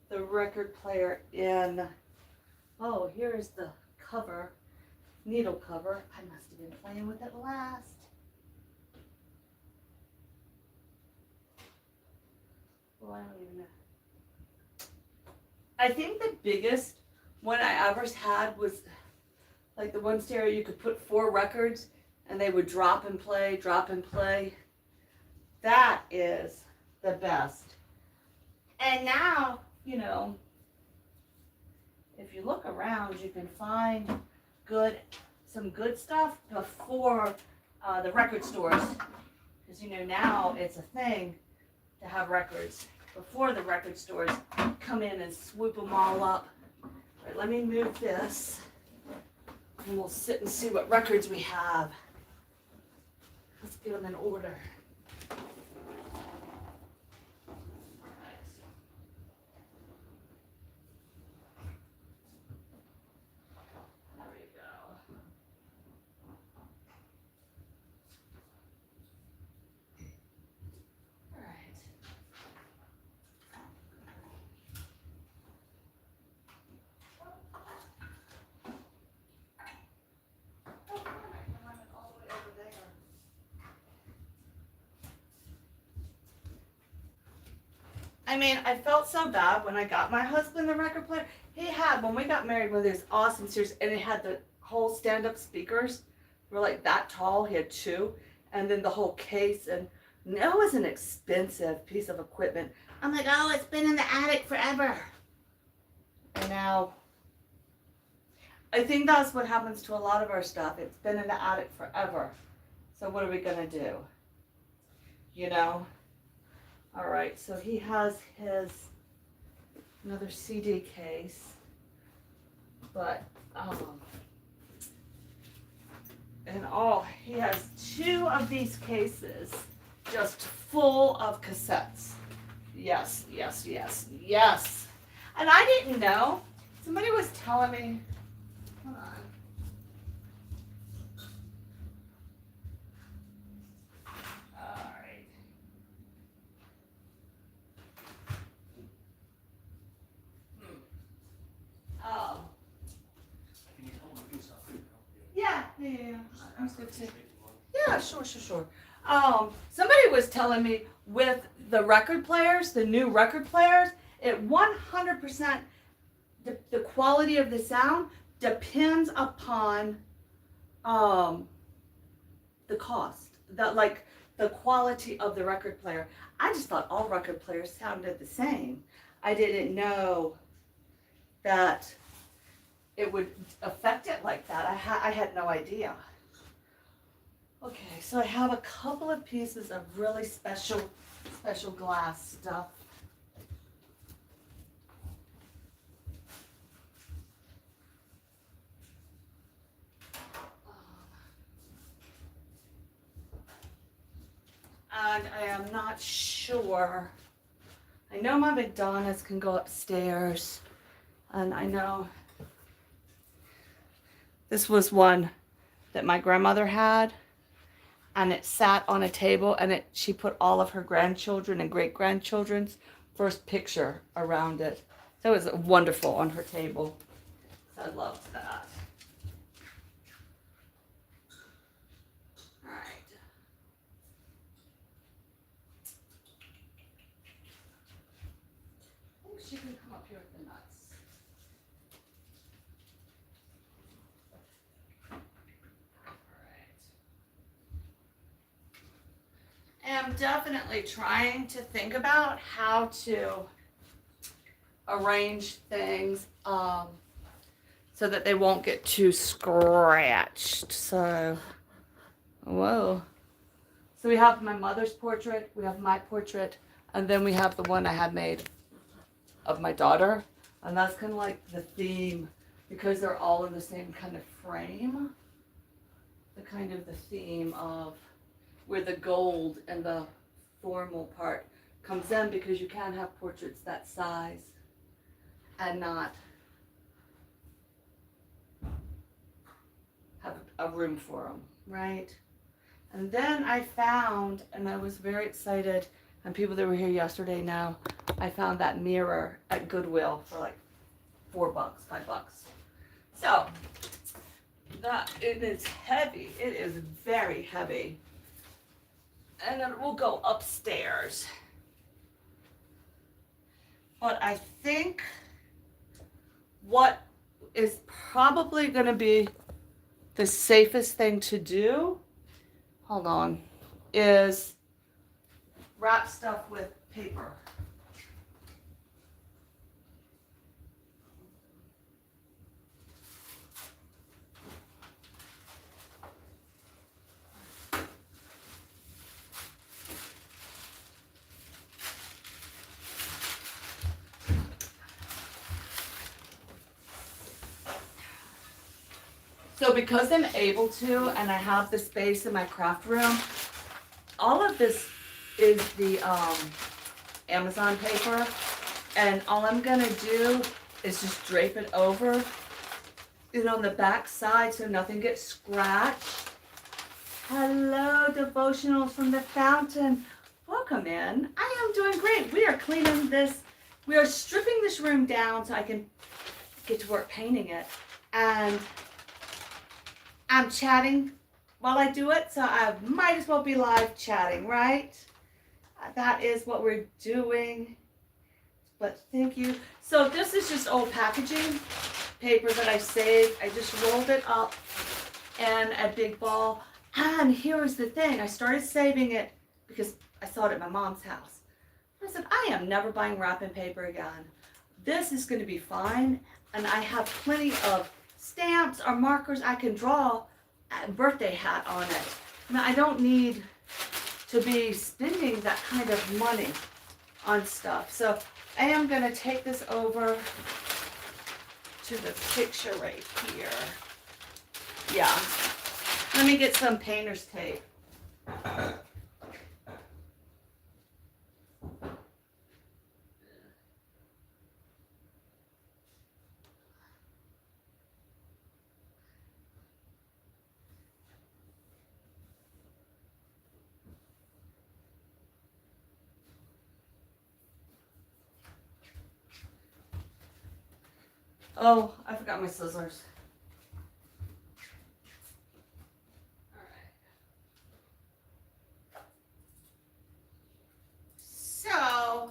the record player in. Oh, here's the cover, needle cover. I must have been playing with it last. Oh, I don't even know. I think the biggest one I ever had was like the one stereo you could put 4 records and they would drop and play, drop and play. That is the best. And now, you know, if you look around, you can find some good stuff before the record stores. Because, you know, now it's a thing to have records before the record stores come in and swoop them all up. All right, let me move this. And we'll sit and see what records we have. Let's get them in order. There we go. All right. I mean, I felt so bad when I got my husband the record player. He had, when we got married, one of those awesome series, and it had the whole stand-up speakers. They were like that tall. He had 2, and then the whole case. And it was an expensive piece of equipment. I'm like, oh, it's been in the attic forever. And now, I think that's what happens to a lot of our stuff. It's been in the attic forever. So what are we gonna do? You know? All right, so he has another CD case, but he has 2 of these cases just full of cassettes. Yes, yes, yes, yes. And I didn't know. Somebody was telling me, hold on. Yeah. I'm good too. Yeah, sure. Somebody was telling me with the record players, the new record players, it 100%, the quality of the sound depends upon the cost, the quality of the record player. I just thought all record players sounded the same. I didn't know that it would affect it like that. I had no idea. Okay, so I have a couple of pieces of really special glass stuff. And I am not sure. I know my Madonnas can go upstairs, and I know this was one that my grandmother had, and it sat on a table, and she put all of her grandchildren and great-grandchildren's first picture around it. That was wonderful on her table. So I loved that. All right. I think she can come up here with the nuts. And I'm definitely trying to think about how to arrange things so that they won't get too scratched. So, whoa. So we have my mother's portrait, we have my portrait, and then we have the one I had made of my daughter. And that's kind of like the theme, because they're all in the same kind of frame. The kind of the theme of where the gold and the formal part comes in, because you can't have portraits that size and not have a room for them, right? And then I found, and I was very excited, and people that were here yesterday know, I found that mirror at Goodwill for like $4, $5. So, that, it is heavy. It is very heavy. And it will go upstairs. But I think what is probably going to be the safest thing to do, hold on, is wrap stuff with paper. So because I'm able to, and I have the space in my craft room, all of this is the Amazon paper, and all I'm gonna do is just drape it over it on the back side so nothing gets scratched. Hello, devotionals from the fountain. Welcome in. I am doing great. We are cleaning this. We are stripping this room down so I can get to work painting it. And I'm chatting while I do it, so I might as well be live chatting, right? That is what we're doing. But thank you. So this is just old packaging paper that I saved. I just rolled it up in a big ball. And here's the thing. I started saving it because I saw it at my mom's house. I said, I am never buying wrapping paper again. This is going to be fine. And I have plenty of stamps or markers I can draw a birthday hat on it. Now, I don't need to be spending that kind of money on stuff. So I am going to take this over to the picture right here. Yeah. Let me get some painter's tape. Oh, I forgot my scissors. Alright. So,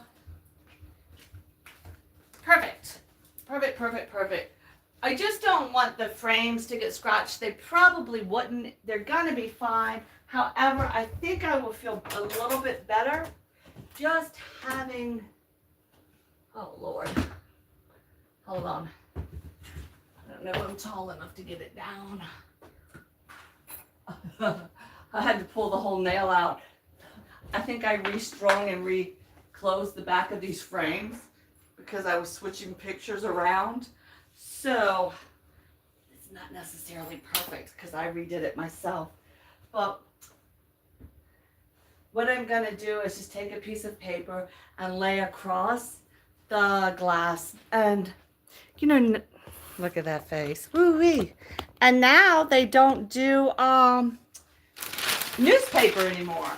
perfect. Perfect, perfect, perfect. I just don't want the frames to get scratched. They probably wouldn't. They're gonna be fine. However, I think I will feel a little bit better just having, oh Lord, hold on. I don't know if I'm tall enough to get it down. I had to pull the whole nail out. I think I restrung and reclosed the back of these frames because I was switching pictures around. So it's not necessarily perfect because I redid it myself. But what I'm gonna do is just take a piece of paper and lay across the glass, and you know, look at that face. Woo-wee. And now they don't do newspaper anymore.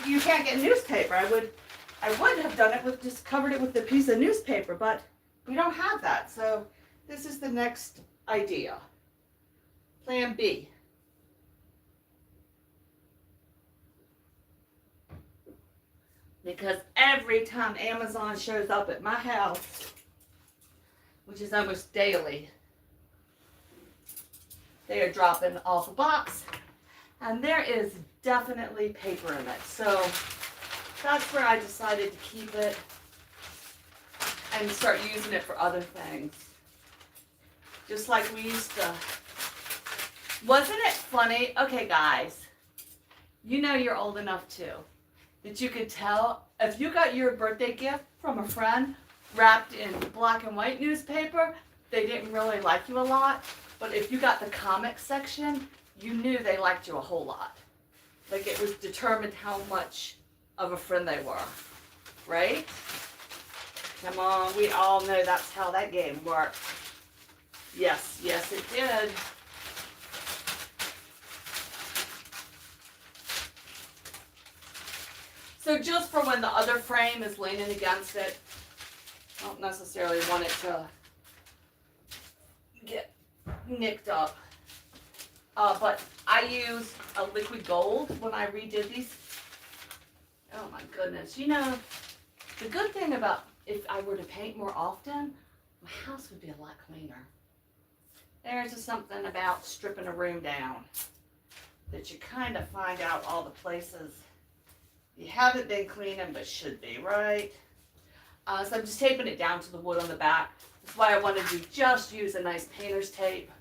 You can't get newspaper. I would have done it with, just covered it with a piece of newspaper, but We don't have that. So this is the next idea. Plan B. Because every time Amazon shows up at my house, which is almost daily, they are dropping off a box, and there is definitely paper in it. So that's where I decided to keep it and start using it for other things. Just like we used to. Wasn't it funny? Okay, guys, you know you're old enough too, that you could tell if you got your birthday gift from a friend wrapped in black and white newspaper, they didn't really like you a lot. But if you got the comic section, you knew they liked you a whole lot. Like it was determined how much of a friend they were, right? Come on, we all know that's how that game worked. Yes, yes it did. So just for when the other frame is leaning against it, I don't necessarily want it to get nicked up. But I used a liquid gold when I redid these. Oh my goodness. You know, the good thing about if I were to paint more often, my house would be a lot cleaner. There's just something about stripping a room down that you kind of find out all the places you haven't been cleaning but should be, right? So I'm just taping it down to the wood on the back. That's why I wanted to just use a nice painter's tape.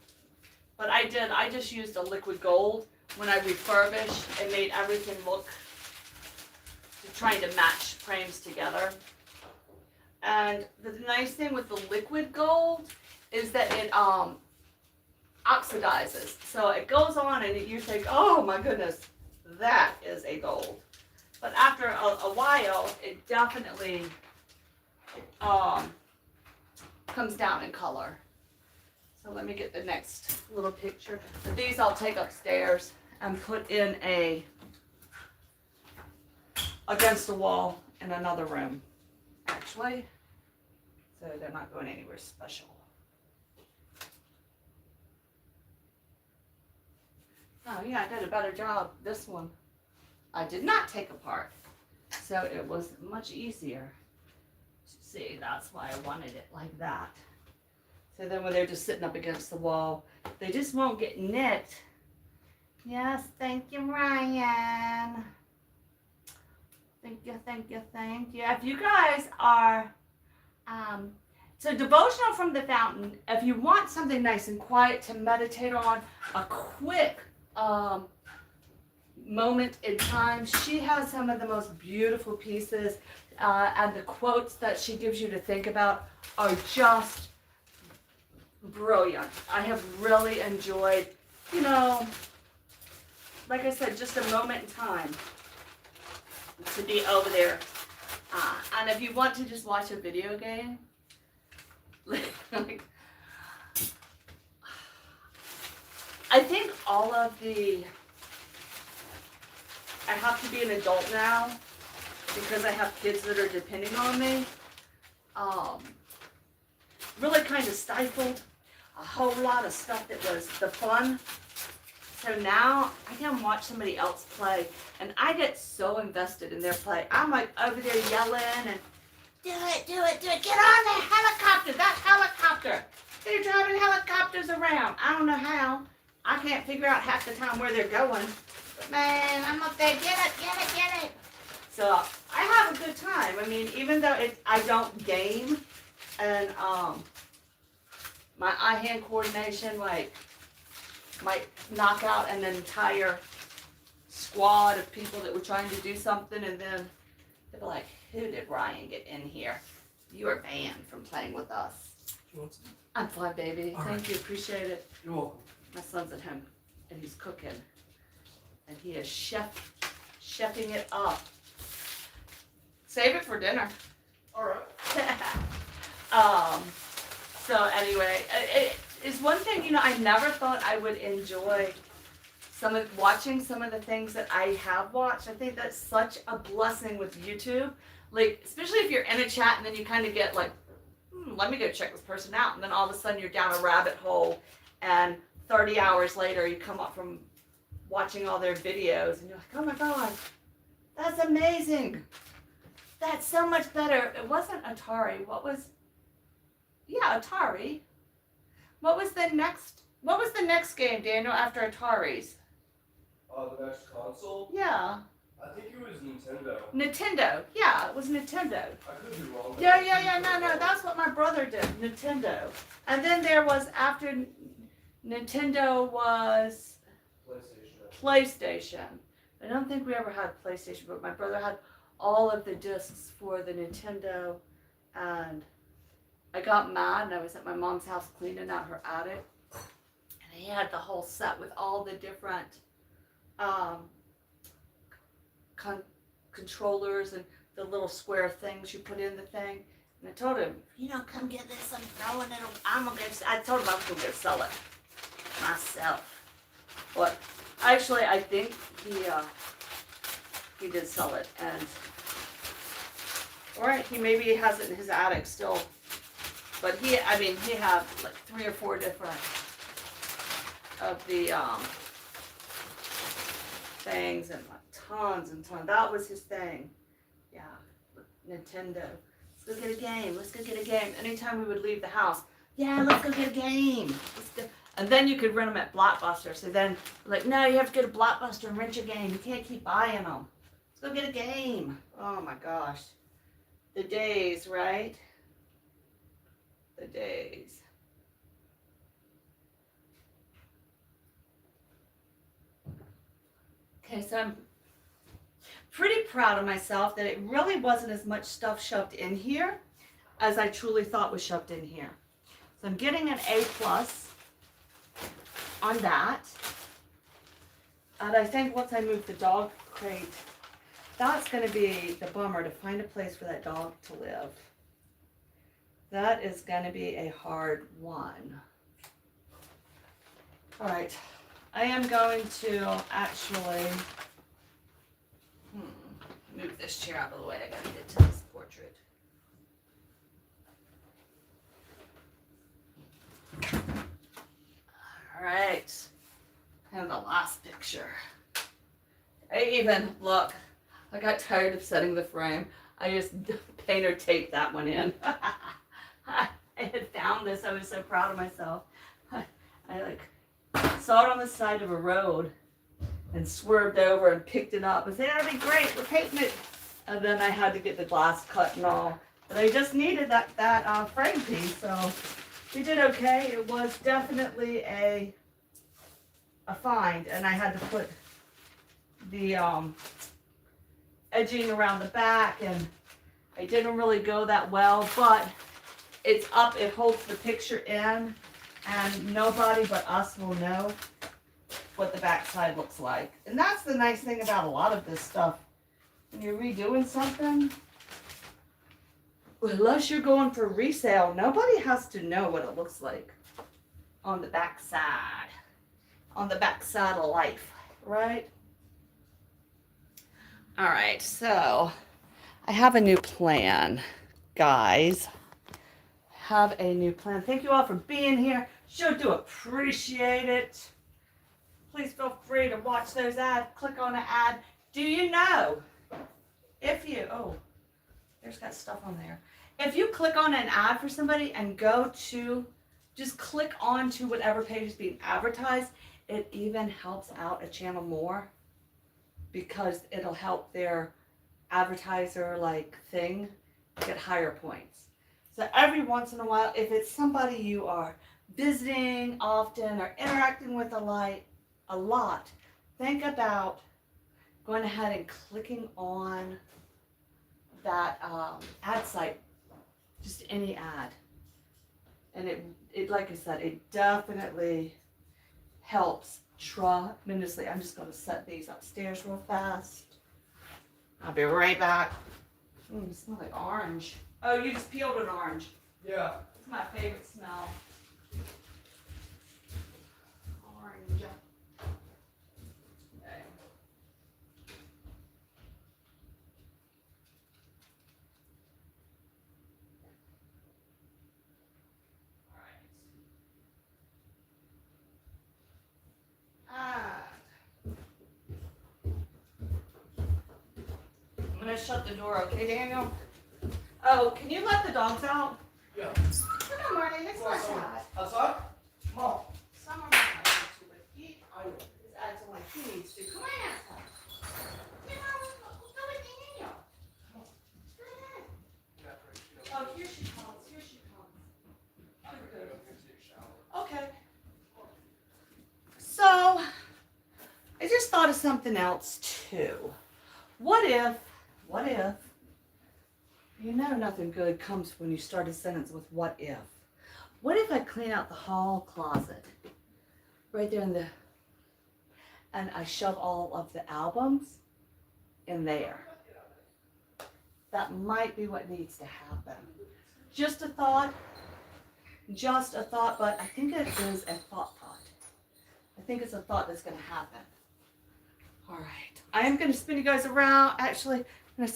But I just used a liquid gold when I refurbished and made everything look, trying to match frames together. And the nice thing with the liquid gold is that it oxidizes. So it goes on and you think, oh my goodness, that is a gold. But after a while, it definitely comes down in color. So let me get the next little picture. But these I'll take upstairs and put in against the wall in another room, actually. So they're not going anywhere special. Oh yeah, I did a better job. This one I did not take apart, so it was much easier to see. That's why I wanted it like that. So then when they're just sitting up against the wall, they just won't get nicked. Yes, thank you, Ryan. Thank you, thank you, thank you. If you guys are, so devotional from the fountain, if you want something nice and quiet to meditate on, a quick moment in time, she has some of the most beautiful pieces, and the quotes that she gives you to think about are just brilliant. I have really enjoyed, you know, like I said, just a moment in time to be over there. And if you want to just watch a video game, like, I think all of I have to be an adult now because I have kids that are depending on me. Really kind of stifled a whole lot of stuff that was the fun. So now I can watch somebody else play and I get so invested in their play. I'm like over there yelling and do it, get on the helicopter, that helicopter. They're driving helicopters around. I don't know how. I can't figure out half the time where they're going. But man, I'm up there, get it. So I have a good time. I mean, even though I don't game and my eye-hand coordination like might knock out an entire squad of people that were trying to do something, and then they'll be like, who did Ryan get in here? You are banned from playing with us. You want some? I'm fine, baby. All Thank right. you. Appreciate it. You're welcome. My son's at home and he's cooking. And he is chefing it up. Save it for dinner. All right. So anyway, it is one thing, you know, I never thought I would enjoy watching some of the things that I have watched. I think that's such a blessing with YouTube. Like, especially if you're in a chat and then you kind of get like, let me go check this person out. And then all of a sudden you're down a rabbit hole, and 30 hours later you come up from watching all their videos and you're like, oh my God, that's amazing. That's so much better. It wasn't Atari. Atari. What was the next game, Daniel, after Atari's? The next console? Yeah. I think it was Nintendo. Nintendo. Yeah, it was Nintendo. I could be wrong. Yeah. No, that's what my brother did. Nintendo. And then there was, after Nintendo, was PlayStation. I don't think we ever had PlayStation, but my brother had all of the discs for the Nintendo, and I got mad, and I was at my mom's house cleaning out her attic, and he had the whole set with all the different controllers and the little square things you put in the thing. And I told him, come get this. I'm throwing it. I told him I was gonna go sell it myself. But actually, I think he did sell it, and he maybe has it in his attic still. But he had like 3 or 4 different of the things, and tons and tons. That was his thing. Yeah, Nintendo. Let's go get a game. Anytime we would leave the house, let's go get a game. And then you could rent them at Blockbuster. So then, like, no, you have to go to Blockbuster and rent your game. You can't keep buying them. Let's go get a game. Oh my gosh. The days, right? The days. Okay, so I'm pretty proud of myself that it really wasn't as much stuff shoved in here as I truly thought was shoved in here. So I'm getting an A+ on that. And I think once I move the dog crate, that's going to be the bummer, to find a place for that dog to live. That is going to be a hard one. All right. I am going to actually move this chair out of the way. I got to get to this portrait. All right. And the last picture. I got tired of setting the frame. I just painter taped that one in. I had found this. I was so proud of myself. I saw it on the side of a road and swerved over and picked it up and said, that'd be great, we're painting it. And then I had to get the glass cut and all. But I just needed that frame piece, so we did okay. It was definitely a find, and I had to put the edging around the back, and I didn't really go that well, but it's up, it holds the picture in, and nobody but us will know what the back side looks like. And that's the nice thing about a lot of this stuff. When you're redoing something, unless you're going for resale, nobody has to know what it looks like on the back side. On the back side of life, right? All right, so I have a new plan, guys. Have a new plan. Thank you all for being here. Sure do appreciate it. Please feel free to watch those ads. Click on an ad. Do you know there's got stuff on there. If you click on an ad for somebody and just click on to whatever page is being advertised, it even helps out a channel more, because it'll help their advertiser thing get higher points. So every once in a while, if it's somebody you are visiting often or interacting with a lot, think about going ahead and clicking on that ad site, just any ad. And it like I said, it definitely helps tremendously. I'm just going to set these upstairs real fast. I'll be right back. It smells like orange. Oh, you just peeled an orange. Yeah. It's my favorite smell. Orange. Okay. gonna shut the door, okay, Daniel? Oh, can you let the dogs out? Yeah. Come on, Marty, let's go outside. Outside? Come on. Summer might not want to, but he is acting like he needs to. Come on outside. You know, go with Daniel. Go ahead. Oh, here she comes. Here she comes. Okay. So, I just thought of something else too. What if, you know nothing good comes when you start a sentence with what if. What if I clean out the hall closet right there and I shove all of the albums in there? That might be what needs to happen. Just a thought, but I think it is a thought. I think it's a thought that's going to happen. All right, I am going to spin you guys around. Actually, I'm going to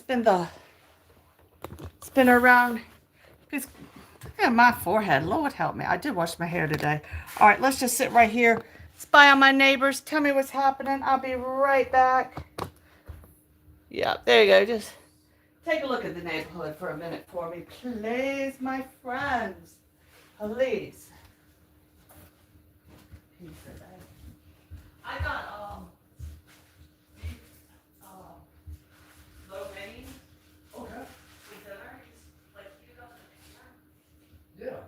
spin her around. Because look at my forehead. Lord help me. I did wash my hair today. All right, let's just sit right here. Spy on my neighbors. Tell me what's happening. I'll be right back. Yeah, there you go. Just take a look at the neighborhood for a minute for me, please, my friends. Please. I got lo mein Okay. for dinner. Like you got the Yeah.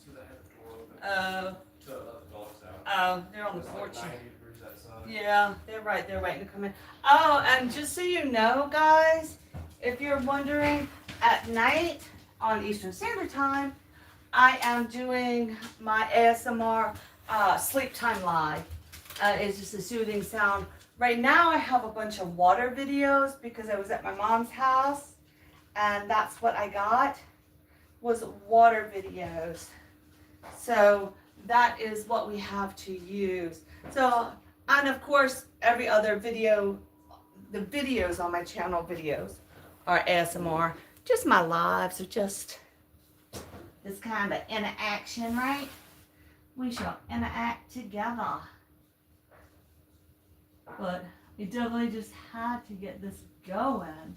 So they had the door open to let the dogs out. They're on the It's porch. like 90 degrees outside. Yeah, they're right. They're waiting to come in. Oh, and just so you know, guys, if you're wondering, at night on Eastern Standard Time, I am doing my ASMR sleep time live. It's just a soothing sound. Right now, I have a bunch of water videos because I was at my mom's house, and that's what I got was water videos. So that is what we have to use. So, and of course, every other video, the videos on my channel videos are ASMR. Just my lives are just this kind of interaction, right? We shall interact together. But we definitely just had to get this going.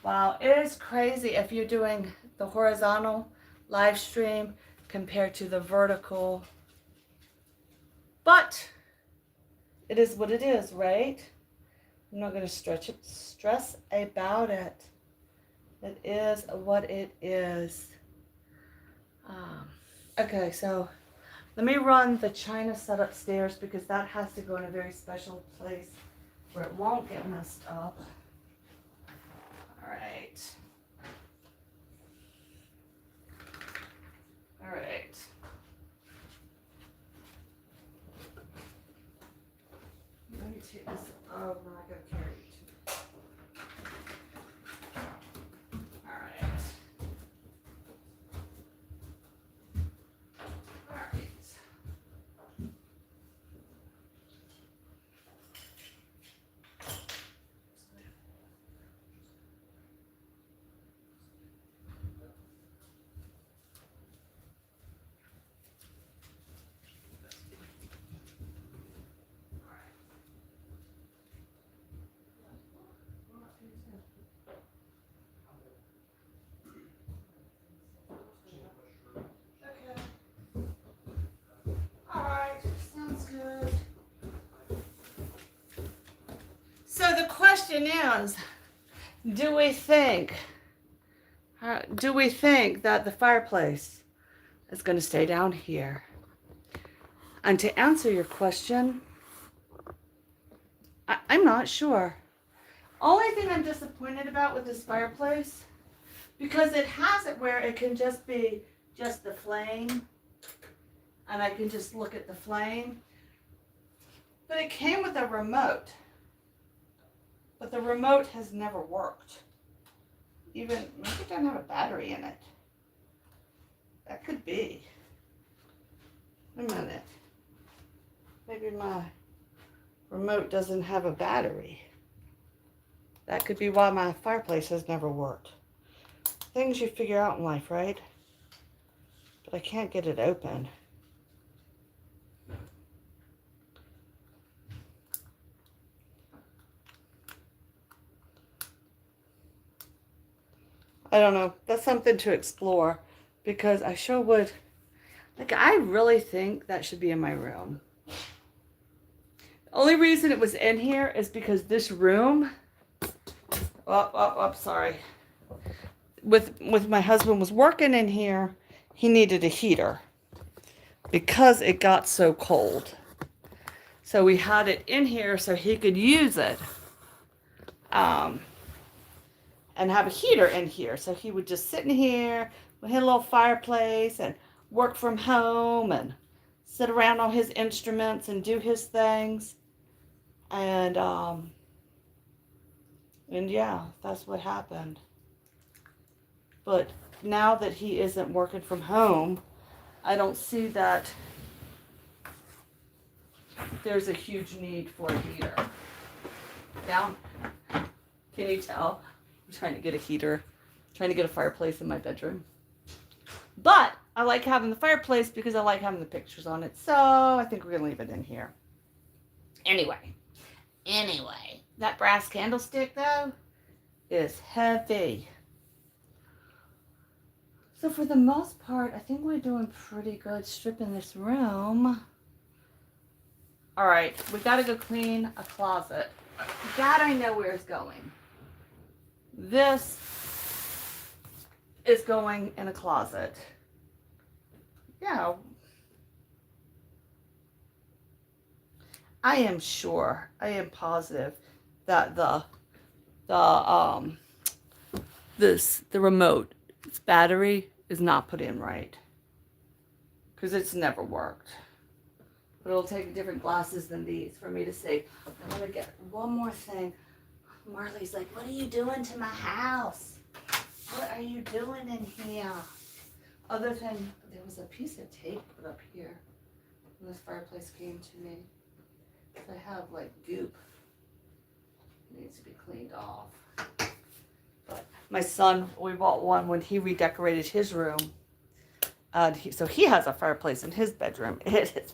Wow, it is crazy if you're doing the horizontal live stream compared to the vertical. But it is what it is, right? I'm not going to stress about it. It is what it is. Okay, so let me run the china set upstairs because that has to go in a very special place where it won't get messed up. All right. All right. Let me take this. Oh, no, I gotta carry it. All right. All right. So the question is, do we think that the fireplace is going to stay down here? And to answer your question, I'm not sure. Only thing I'm disappointed about with this fireplace, because it has it where it can just be just the flame, and I can just look at the flame. But it came with a remote. But the remote has never worked. Even, maybe it doesn't have a battery in it. That could be. Wait a minute. Maybe my remote doesn't have a battery. That could be why my fireplace has never worked. Things you figure out in life, right? But I can't get it open. I don't know. That's something to explore because I sure would. Like, I really think that should be in my room. The only reason it was in here is because this room, sorry. With my husband was working in here, he needed a heater because it got so cold. So we had it in here so he could use it. And have a heater in here. So he would just sit in here with his little fireplace and work from home and sit around on his instruments and do his things. And yeah, that's what happened. But now that he isn't working from home, I don't see that there's a huge need for a heater. Down. Can you tell? I'm trying to get a heater, trying to get a fireplace in my bedroom. But I like having the fireplace because I like having the pictures on it. So I think we're going to leave it in here. Anyway, that brass candlestick though is heavy. So for the most part, I think we're doing pretty good stripping this room. All right, we got to go clean a closet. That I know where it's going. This is going in a closet. Yeah. I am sure, I am positive that the remote, its battery is not put in right. Because it's never worked. But it'll take different glasses than these for me to see. I'm going to get one more thing. Marley's like, what are you doing to my house? What are you doing in here? Other than there was a piece of tape put up here when this fireplace came to me. I have like goop. It needs to be cleaned off. But my son, we bought one when he redecorated his room. So he has a fireplace in his bedroom. It is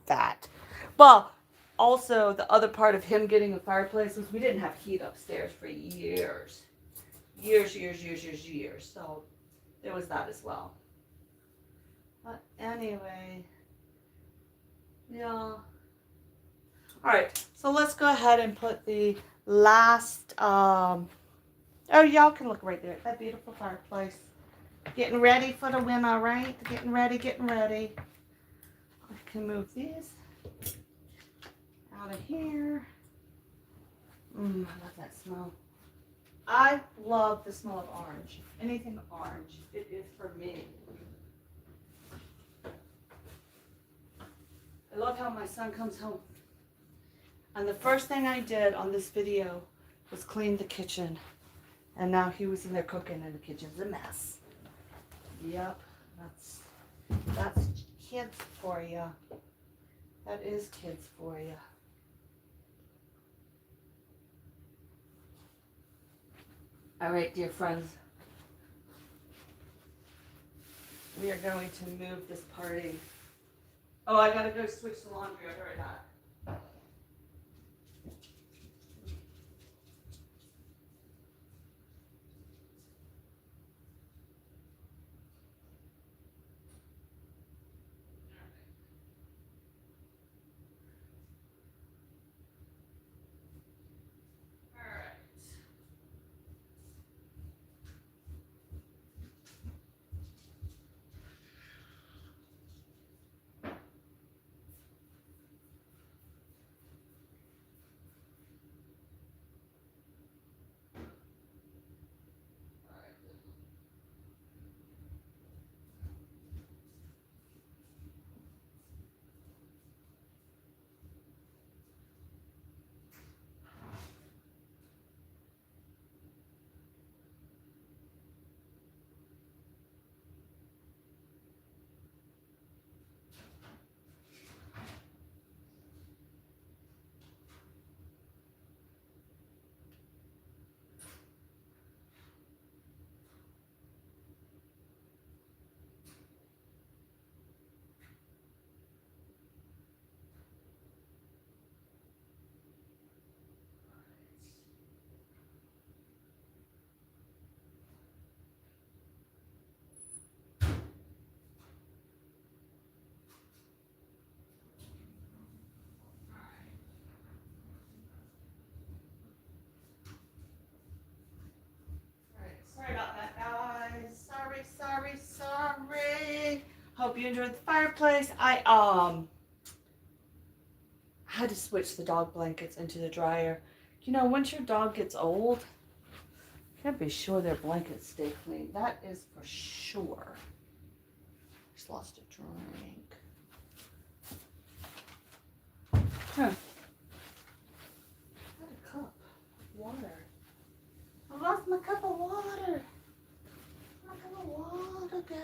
fat. Well, also, the other part of him getting a fireplace was we didn't have heat upstairs for years. Years. So there was that as well. But anyway, yeah. All right, so let's go ahead and put the last, oh, y'all can look right there. That beautiful fireplace. Getting ready for the winter, right? Getting ready. I can move these out of here. I love that smell. I love the smell of orange. Anything orange, it is for me. I love how my son comes home. And the first thing I did on this video was clean the kitchen. And now he was in there cooking and the kitchen's a mess. Yep, that's kids for you. That is kids for you. All right, dear friends. We are going to move this party. Oh, I gotta go switch the laundry. I'll be right back. Hope you enjoyed the fireplace. I had to switch the dog blankets into the dryer. You know, once your dog gets old, you can't be sure their blankets stay clean. That is for sure. Just lost a drink. Huh. I had a cup of water. I lost my cup of water. My cup of water go.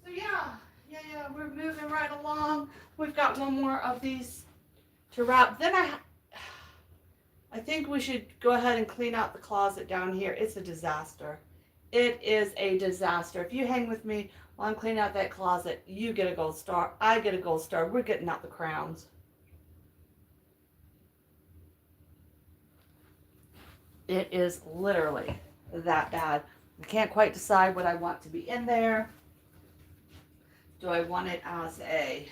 So yeah, we're moving right along. We've got one more of these to wrap. Then I think we should go ahead and clean out the closet down here. It's a disaster. It is a disaster. If you hang with me while I'm cleaning out that closet, you get a gold star. I get a gold star. We're getting out the crowns. It is literally that bad. I can't quite decide what I want to be in there. Do I want it as a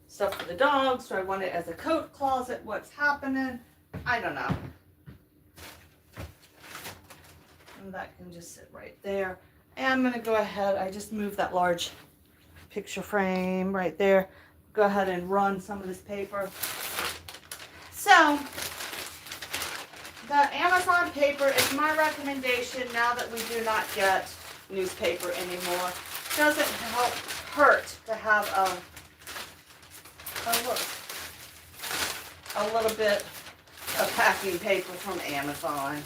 stuff for the dogs? Do I want it as a coat closet? What's happening? I don't know. And that can just sit right there. And I'm going to go ahead. I just moved that large picture frame right there. Go ahead and run some of this paper. So, the Amazon paper is my recommendation now that we do not get newspaper anymore. Doesn't hurt to have a little bit of packing paper from Amazon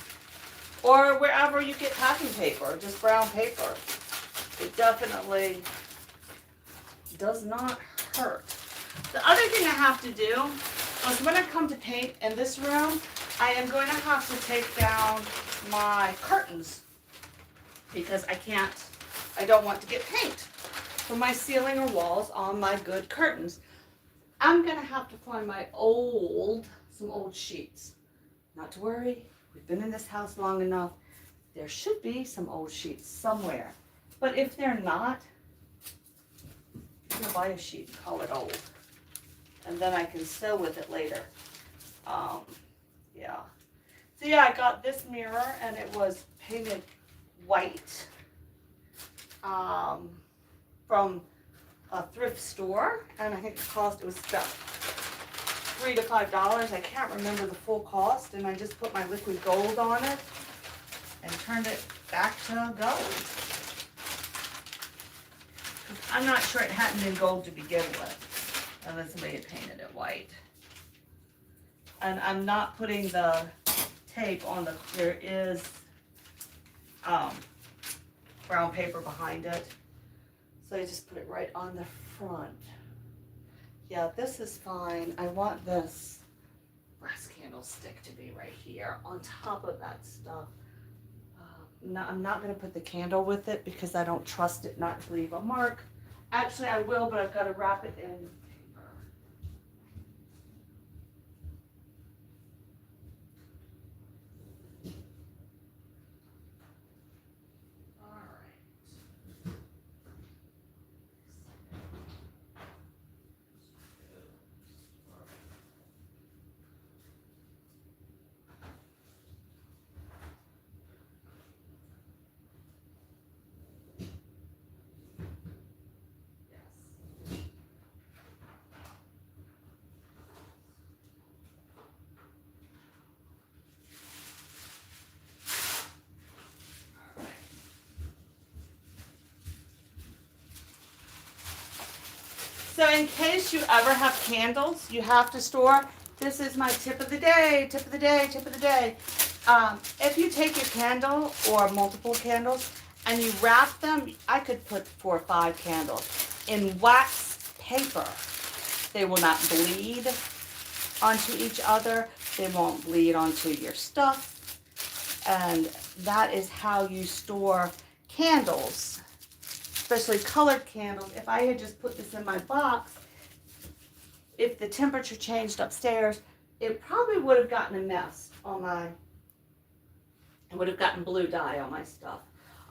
or wherever you get packing paper, just brown paper. It definitely does not hurt. The other thing I have to do is when I come to paint in this room, I am going to have to take down my curtains because I don't want to get paint from my ceiling or walls on my good curtains. I'm going to have to find some old sheets. Not to worry, we've been in this house long enough. There should be some old sheets somewhere. But if they're not, I'm going to buy a sheet and call it old. And then I can sew with it later. Yeah. So yeah, I got this mirror and it was painted white from a thrift store, and I think it was about $3 to $5. I can't remember the full cost, and I just put my liquid gold on it and turned it back to gold. I'm not sure it hadn't been gold to begin with, unless somebody had painted it white. And I'm not putting the tape on there is brown paper behind it. So I just put it right on the front. Yeah, this is fine. I want this brass candlestick to be right here on top of that stuff. No, I'm not going to put the candle with it because I don't trust it not to leave a mark. Actually, I will, but I've got to wrap it in paper. All right. So in case you ever have candles you have to store, this is my tip of the day, tip of the day, tip of the day. If you take your candle or multiple candles and you wrap them, I could put 4 or 5 candles in wax paper. They will not bleed onto each other. They won't bleed onto your stuff. And that is how you store candles, especially colored candles. If I had just put this in my box, if the temperature changed upstairs, it probably would have gotten a mess on my, it would have gotten blue dye on my stuff.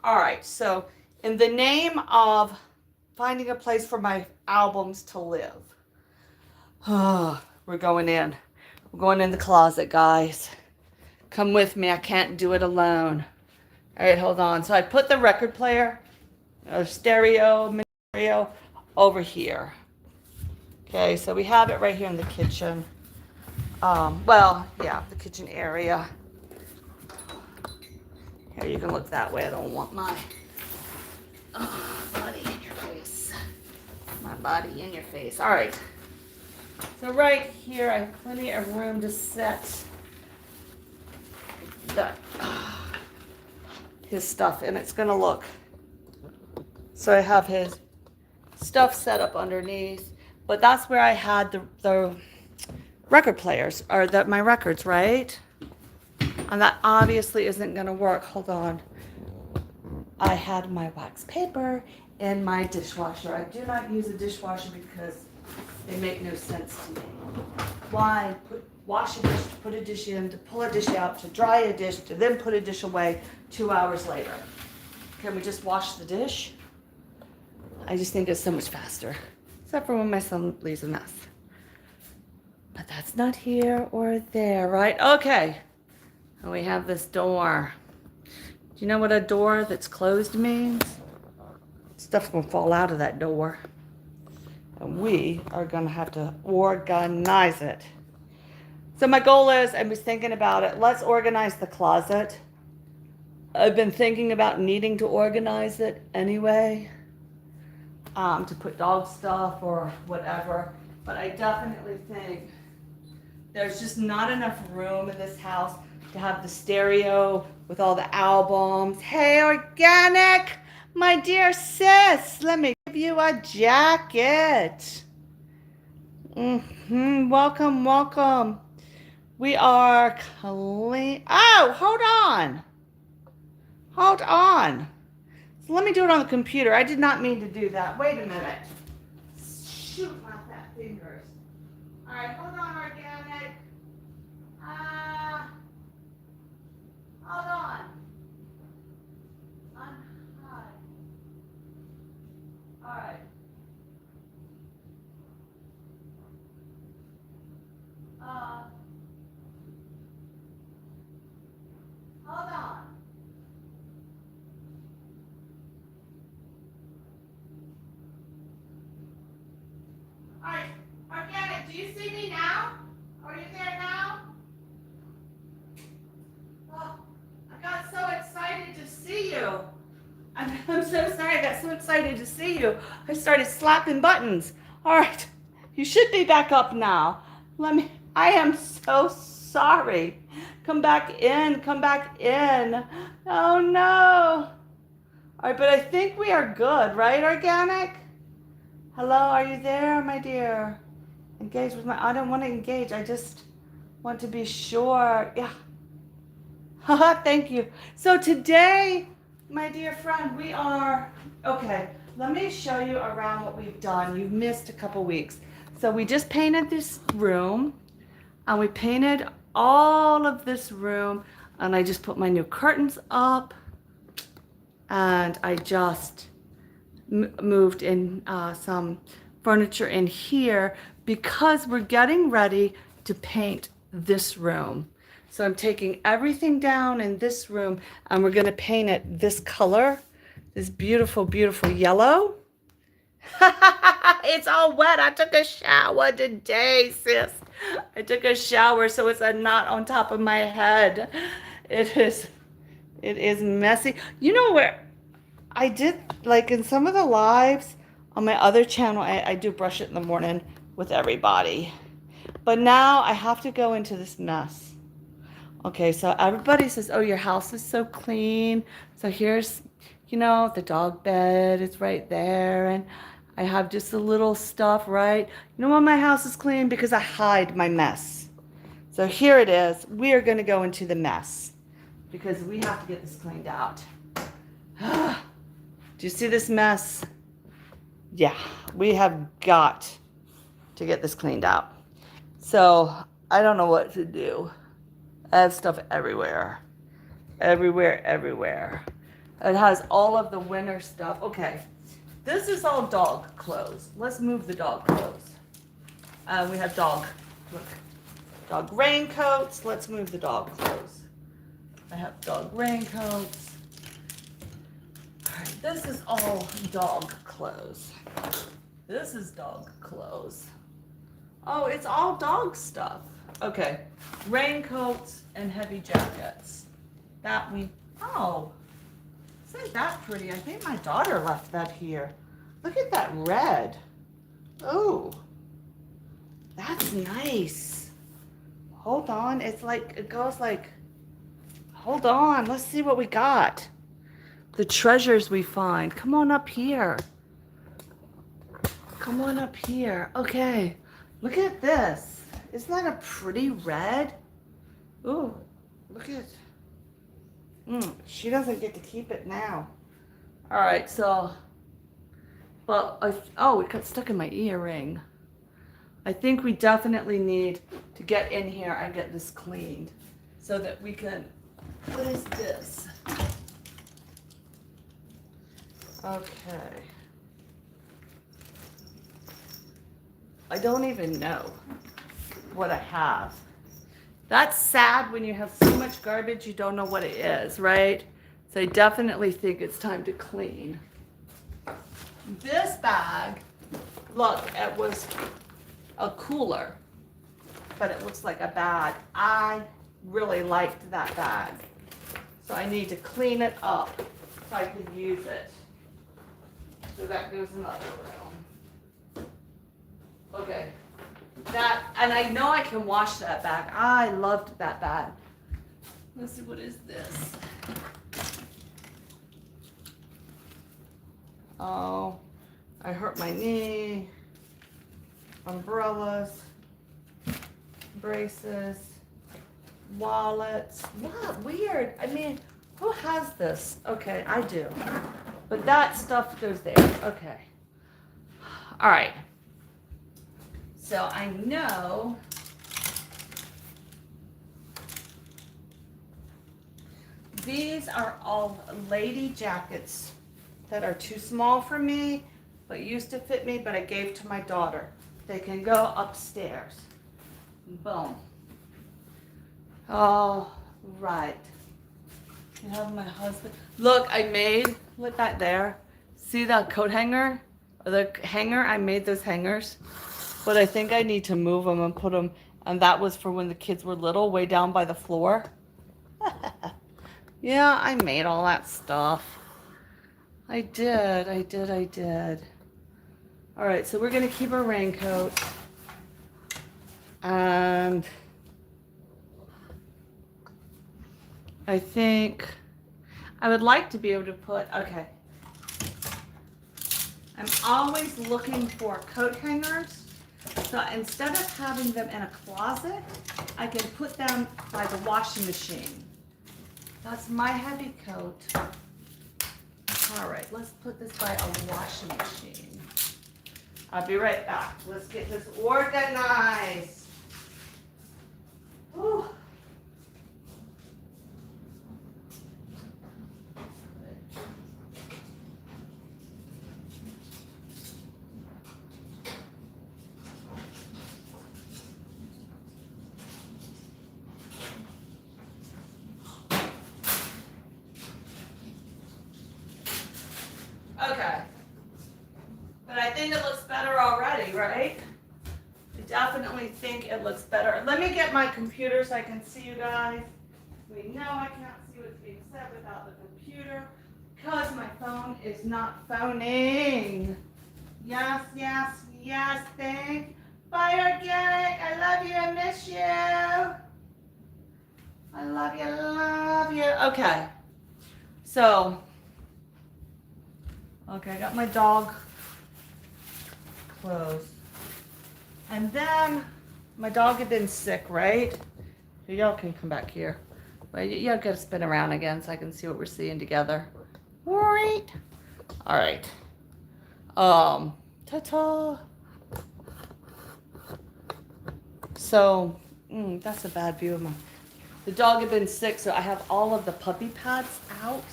All right, so in the name of finding a place for my albums to live. We're going in. We're going in the closet, guys. Come with me. I can't do it alone. All right, hold on. So I put the record player, stereo, mini stereo, over here. Okay, so we have it right here in the kitchen. Well, yeah, the kitchen area. Here, you can look that way. I don't want my body in your face. My body in your face. All right. So right here, I have plenty of room to set his stuff, and it's gonna look. So I have his stuff set up underneath, but that's where I had the record players, or my records, right? And that obviously isn't gonna work. Hold on. I had my wax paper in my dishwasher. I do not use a dishwasher because they make no sense to me. Why wash a dish, to put a dish in, to pull a dish out, to dry a dish, to then put a dish away 2 hours later? Can we just wash the dish? I just think it's so much faster. Except for when my son leaves a mess. But that's not here or there, right? Okay. And we have this door. Do you know what a door that's closed means? Stuff's gonna fall out of that door. And we are gonna have to organize it. So my goal is, I was thinking about it, let's organize the closet. I've been thinking about needing to organize it anyway, to put dog stuff or whatever. But I definitely think there's just not enough room in this house to have the stereo with all the albums. Hey, Organic, my dear sis, let me give you a jacket. Welcome, welcome. We are clean. Oh, hold on. Hold on. So let me do it on the computer. I did not mean to do that. Wait a minute. Shoot my fat fingers. All right, hold on, Organic. Hold on. Hi. All right. Hold on. All right, Organic, do you see me now? Are you there now? Oh, I got so excited to see you. I'm so sorry, I got so excited to see you. I started slapping buttons. All right, you should be back up now. I am so sorry. Come back in, come back in. Oh no. All right, but I think we are good, right, Organic? Hello, are you there, my dear? Engage with I don't want to engage, I just want to be sure. Yeah. Haha, thank you. So today, my dear friend, we are, okay, let me show you around what we've done. You've missed a couple weeks. So we just painted this room, and we painted all of this room, and I just put my new curtains up, and I just moved in some furniture in here because we're getting ready to paint this room. So I'm taking everything down in this room, and we're going to paint it this color, this beautiful, beautiful yellow. It's all wet. I took a shower today, sis. I took a shower, so it's a knot on top of my head. It is messy. You know where I did, like in some of the lives on my other channel, I do brush it in the morning with everybody. But now I have to go into this mess. Okay, so everybody says, oh, your house is so clean. So here's, you know, the dog bed is right there. And I have just a little stuff, right? You know why my house is clean? Because I hide my mess. So here it is. We are going to go into the mess because we have to get this cleaned out. Do you see this mess? Yeah, we have got to get this cleaned out. So I don't know what to do. I have stuff everywhere. Everywhere, everywhere. It has all of the winter stuff. Okay. This is all dog clothes. Let's move the dog clothes. We have dog, look, dog raincoats. Let's move the dog clothes. I have dog raincoats. All right, this is all dog clothes. This is dog clothes. Oh, it's all dog stuff. Okay, raincoats and heavy jackets. Oh, isn't that pretty? I think my daughter left that here. Look at that red. Oh, that's nice. Hold on, it goes like, hold on, let's see what we got. The treasures we find. Come on up here. Come on up here. Okay, look at this. Isn't that a pretty red? Ooh, look at, she doesn't get to keep it now. All right, so, well, oh, it got stuck in my earring. I think we definitely need to get in here and get this cleaned so that we can, what is this? Okay. I don't even know what I have. That's sad when you have so much garbage you don't know what it is, right? So I definitely think it's time to clean. This bag, look, it was a cooler, but it looks like a bag. I really liked that bag. So I need to clean it up so I can use it. So that goes in the other room. Okay. That, and I know I can wash that bag. I loved that bag. Let's see, what is this? Oh, I hurt my knee. Umbrellas, braces, wallets. What? Weird. I mean, who has this? Okay, I do. But that stuff goes there. Okay. All right. So I know these are all lady jackets that are too small for me, but used to fit me, but I gave to my daughter. They can go upstairs. Boom. All right. You have my husband. Look, I made, look back there. See that coat hanger? Or the hanger? I made those hangers. But I think I need to move them and put them, and that was for when the kids were little, way down by the floor. Yeah, I made all that stuff. I did. All right, so we're gonna keep our raincoat. And I think I would like to be able to put, okay. I'm always looking for coat hangers. So instead of having them in a closet, I can put them by the washing machine. That's my heavy coat. All right, let's put this by a washing machine. I'll be right back. Let's get this organized. Whew. Okay. But I think it looks better already, right? I definitely think it looks better. Let me get my computer so I can see you guys. We know I can't see what's being said without the computer because my phone is not phoning. Yes, yes, yes, thank. Bye, organic. I love you. I miss you. I love you, love you. Okay. So, okay, I got my dog clothes. And then my dog had been sick, right? So y'all can come back here. But y'all gotta spin around again so I can see what we're seeing together. All right. All right. Ta-ta. So, that's a bad view of my... The dog had been sick, so I have all of the puppy pads out.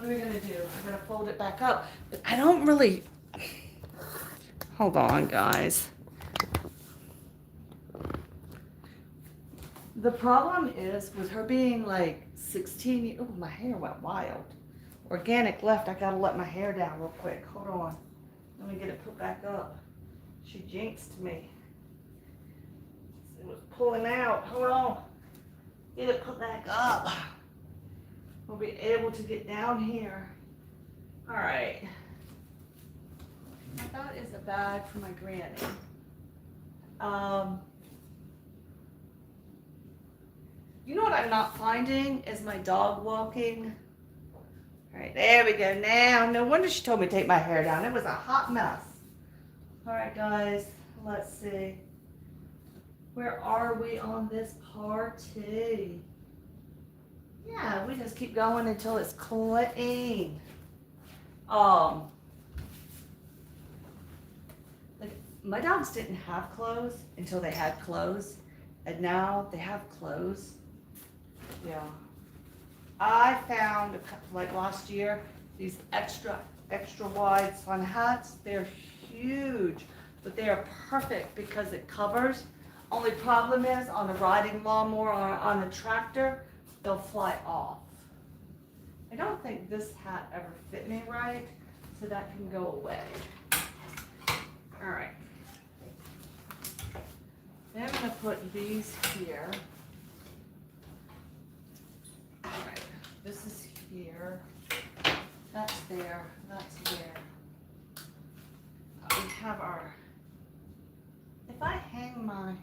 What are we gonna do? I'm gonna fold it back up. But I don't really, hold on guys. The problem is with her being like 16, oh, my hair went wild. Organic left, I gotta let my hair down real quick. Hold on. Let me get it put back up. She jinxed me. It was pulling out. Hold on. Get it put back up. We'll be able to get down here. All right. That is a bag for my granny. You know what I'm not finding is my dog walking. All right, there we go. Now, no wonder she told me to take my hair down. It was a hot mess. All right, guys, let's see. Where are we on this party? Yeah, we just keep going until it's clean. Like my dogs didn't have clothes until they had clothes, and now they have clothes. Yeah. I found, like last year, these extra wide sun hats. They're huge, but they are perfect because it covers. Only problem is on a riding lawnmower or on a tractor, they'll fly off. I don't think this hat ever fit me right, so that can go away. All right. Then I'm gonna put these here. All right, this is here. That's there, that's there. We have our, if I hang my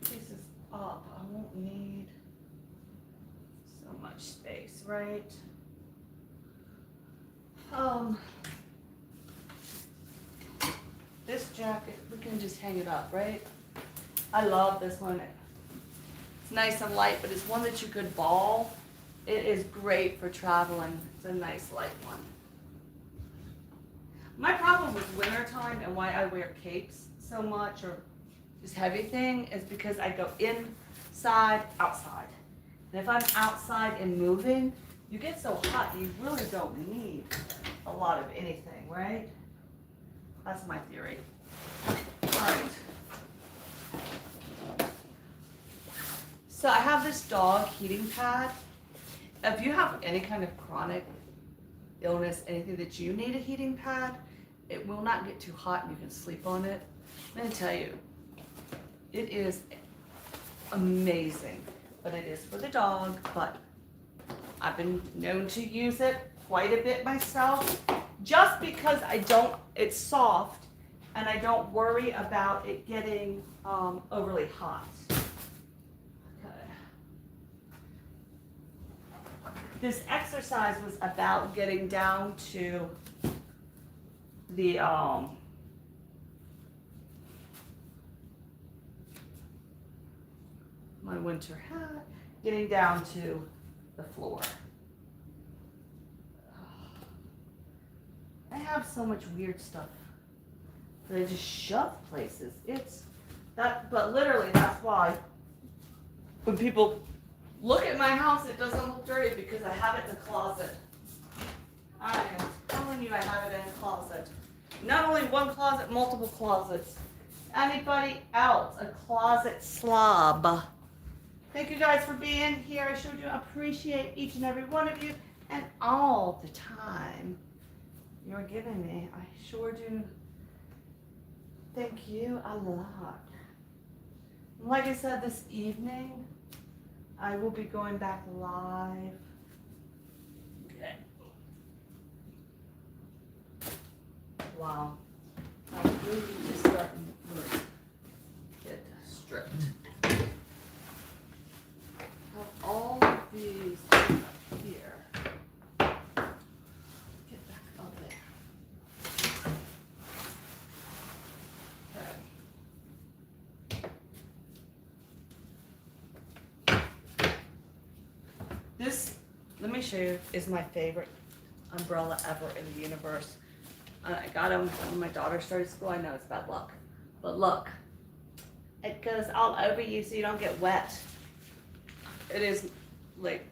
pieces up, I won't need so much space, right? This jacket, we can just hang it up, right? I love this one. It's nice and light, but it's one that you could ball. It is great for traveling. It's a nice light one. My problem with wintertime and why I wear capes so much or just heavy thing is because I go inside, outside. And if I'm outside and moving, you get so hot, you really don't need a lot of anything, right? That's my theory. All right. So I have this dog heating pad. If you have any kind of chronic illness, anything that you need a heating pad, it will not get too hot and you can sleep on it. I'm gonna tell you, it is amazing, but it is for the dog, but I've been known to use it quite a bit myself, just because it's soft and I don't worry about it getting overly hot. This exercise was about getting down to the my winter hat, getting down to the floor. I have so much weird stuff that I just shove places. But literally that's why when people look at my house, it doesn't look dirty because I have it in the closet. I am telling you I have it in a closet. Not only one closet, multiple closets. Anybody else a closet slob? Thank you guys for being here. I sure do appreciate each and every one of you and all the time you're giving me. I sure do. Thank you a lot. Like I said, this evening, I will be going back live. Okay. Wow. I'm really just starting to get stripped. Have all of these here. Get back up there. Okay. This, let me show you, is my favorite umbrella ever in the universe. I got them when my daughter started school. I know it's bad luck, but look, it goes all over you so you don't get wet. It is like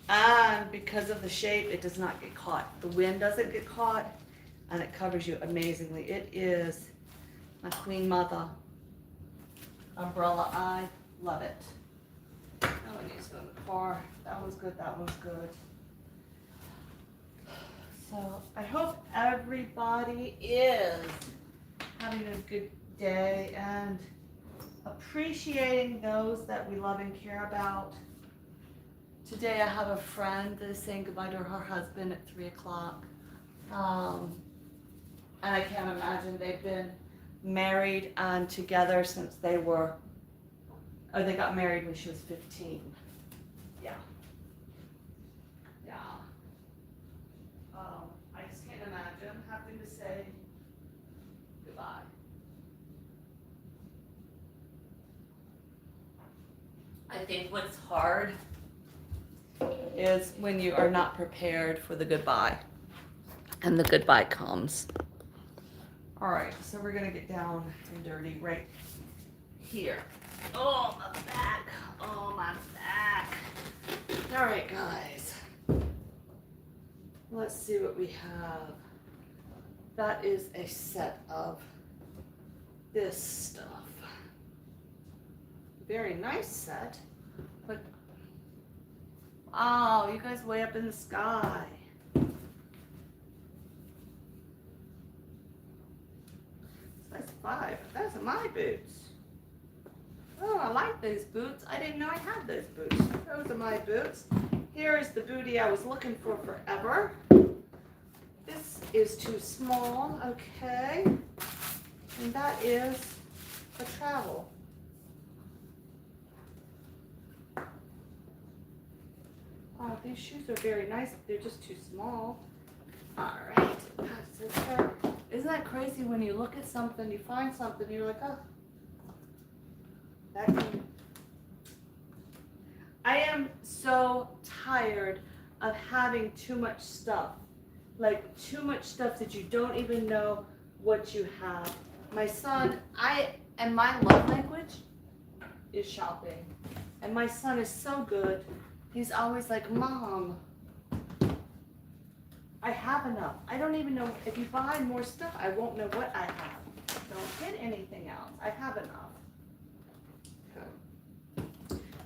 And because of the shape, it does not get caught. The wind doesn't get caught, and it covers you amazingly. It is my Queen Mother umbrella. I love it. Oh, I need to go in the car. That one's good, that one's good. So I hope everybody is having a good day and appreciating those that we love and care about. Today I have a friend that is saying goodbye to her husband at 3 o'clock. And I can't imagine, they've been married and together since they got married when she was 15. Yeah. Yeah. I just can't imagine having to say goodbye. I think what's hard is when you are not prepared for the goodbye, and the goodbye comes. All right, so we're gonna get down and dirty right here. Oh, my back. Oh, my back. All right, guys. Let's see what we have. That is a set of this stuff. Very nice set, but wow, you guys way up in the sky. Size 5. Those are my boots. Oh, I like those boots. I didn't know I had those boots. Those are my boots. Here is the bootie I was looking for forever. This is too small, okay. And that is a travel. Oh, these shoes are very nice, but they're just too small. All right. Isn't that crazy when you look at something, you find something, you're like, oh, that can... I am so tired of having too much stuff. Like too much stuff that you don't even know what you have. My son, and my love language is shopping. And my son is so good. He's always like, Mom, I have enough. I don't even know, if you buy more stuff, I won't know what I have. Don't get anything else. I have enough.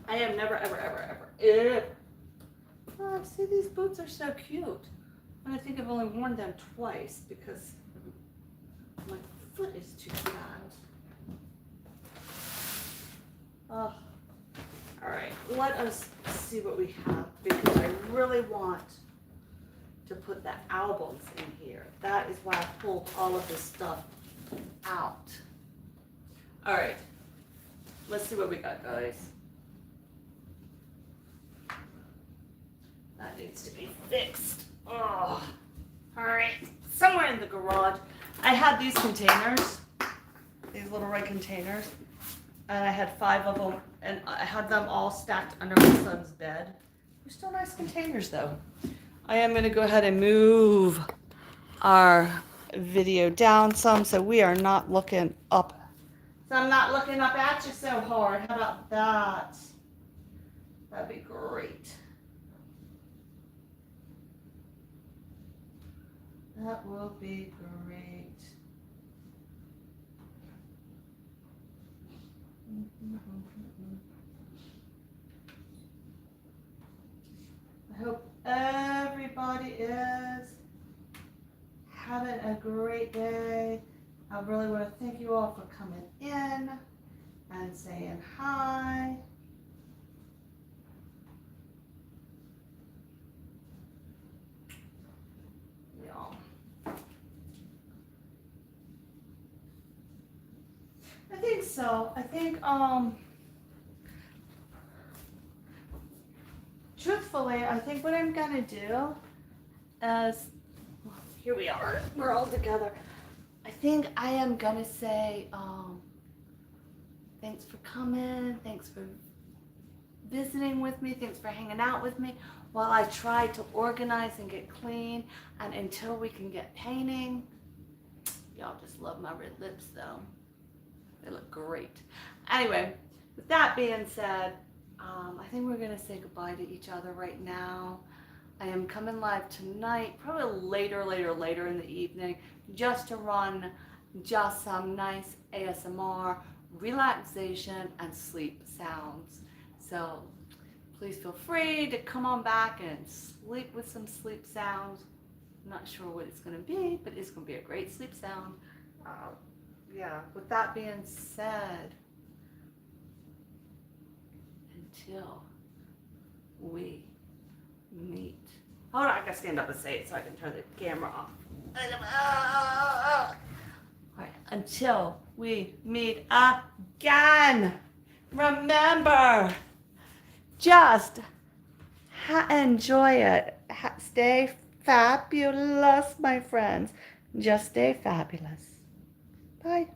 I am never, ever. Oh, see, these boots are so cute. And I think I've only worn them twice because my foot is too bad. Oh. All right, let us see what we have because I really want to put the albums in here. That is why I pulled all of this stuff out. All right, let's see what we got, guys. That needs to be fixed. Oh, all right, somewhere in the garage. I had these containers, these little red containers. And I had 5 of them, and I had them all stacked under my son's bed. They're still nice containers, though. I am going to go ahead and move our video down some so we are not looking up. So I'm not looking up at you so hard. How about that? That'd be great. That will be great. I hope everybody is having a great day. I really want to thank you all for coming in and saying hi. Y'all. I think so. I think, truthfully, I think what I'm gonna do is, well, here we are, we're all together. I think I am gonna say, thanks for coming, thanks for visiting with me, thanks for hanging out with me while I try to organize and get clean, and until we can get painting. Y'all just love my red lips though. They look great. Anyway, with that being said, I think we're going to say goodbye to each other right now. I am coming live tonight, probably later in the evening, just to run just some nice ASMR, relaxation, and sleep sounds. So please feel free to come on back and sleep with some sleep sounds. I'm not sure what it's going to be, but it's going to be a great sleep sound. Yeah, with that being said, until we meet. Hold on, I gotta stand up and say it so I can turn the camera off. Alright, until we meet again, remember, just enjoy it. Stay fabulous, my friends. Just stay fabulous. Bye.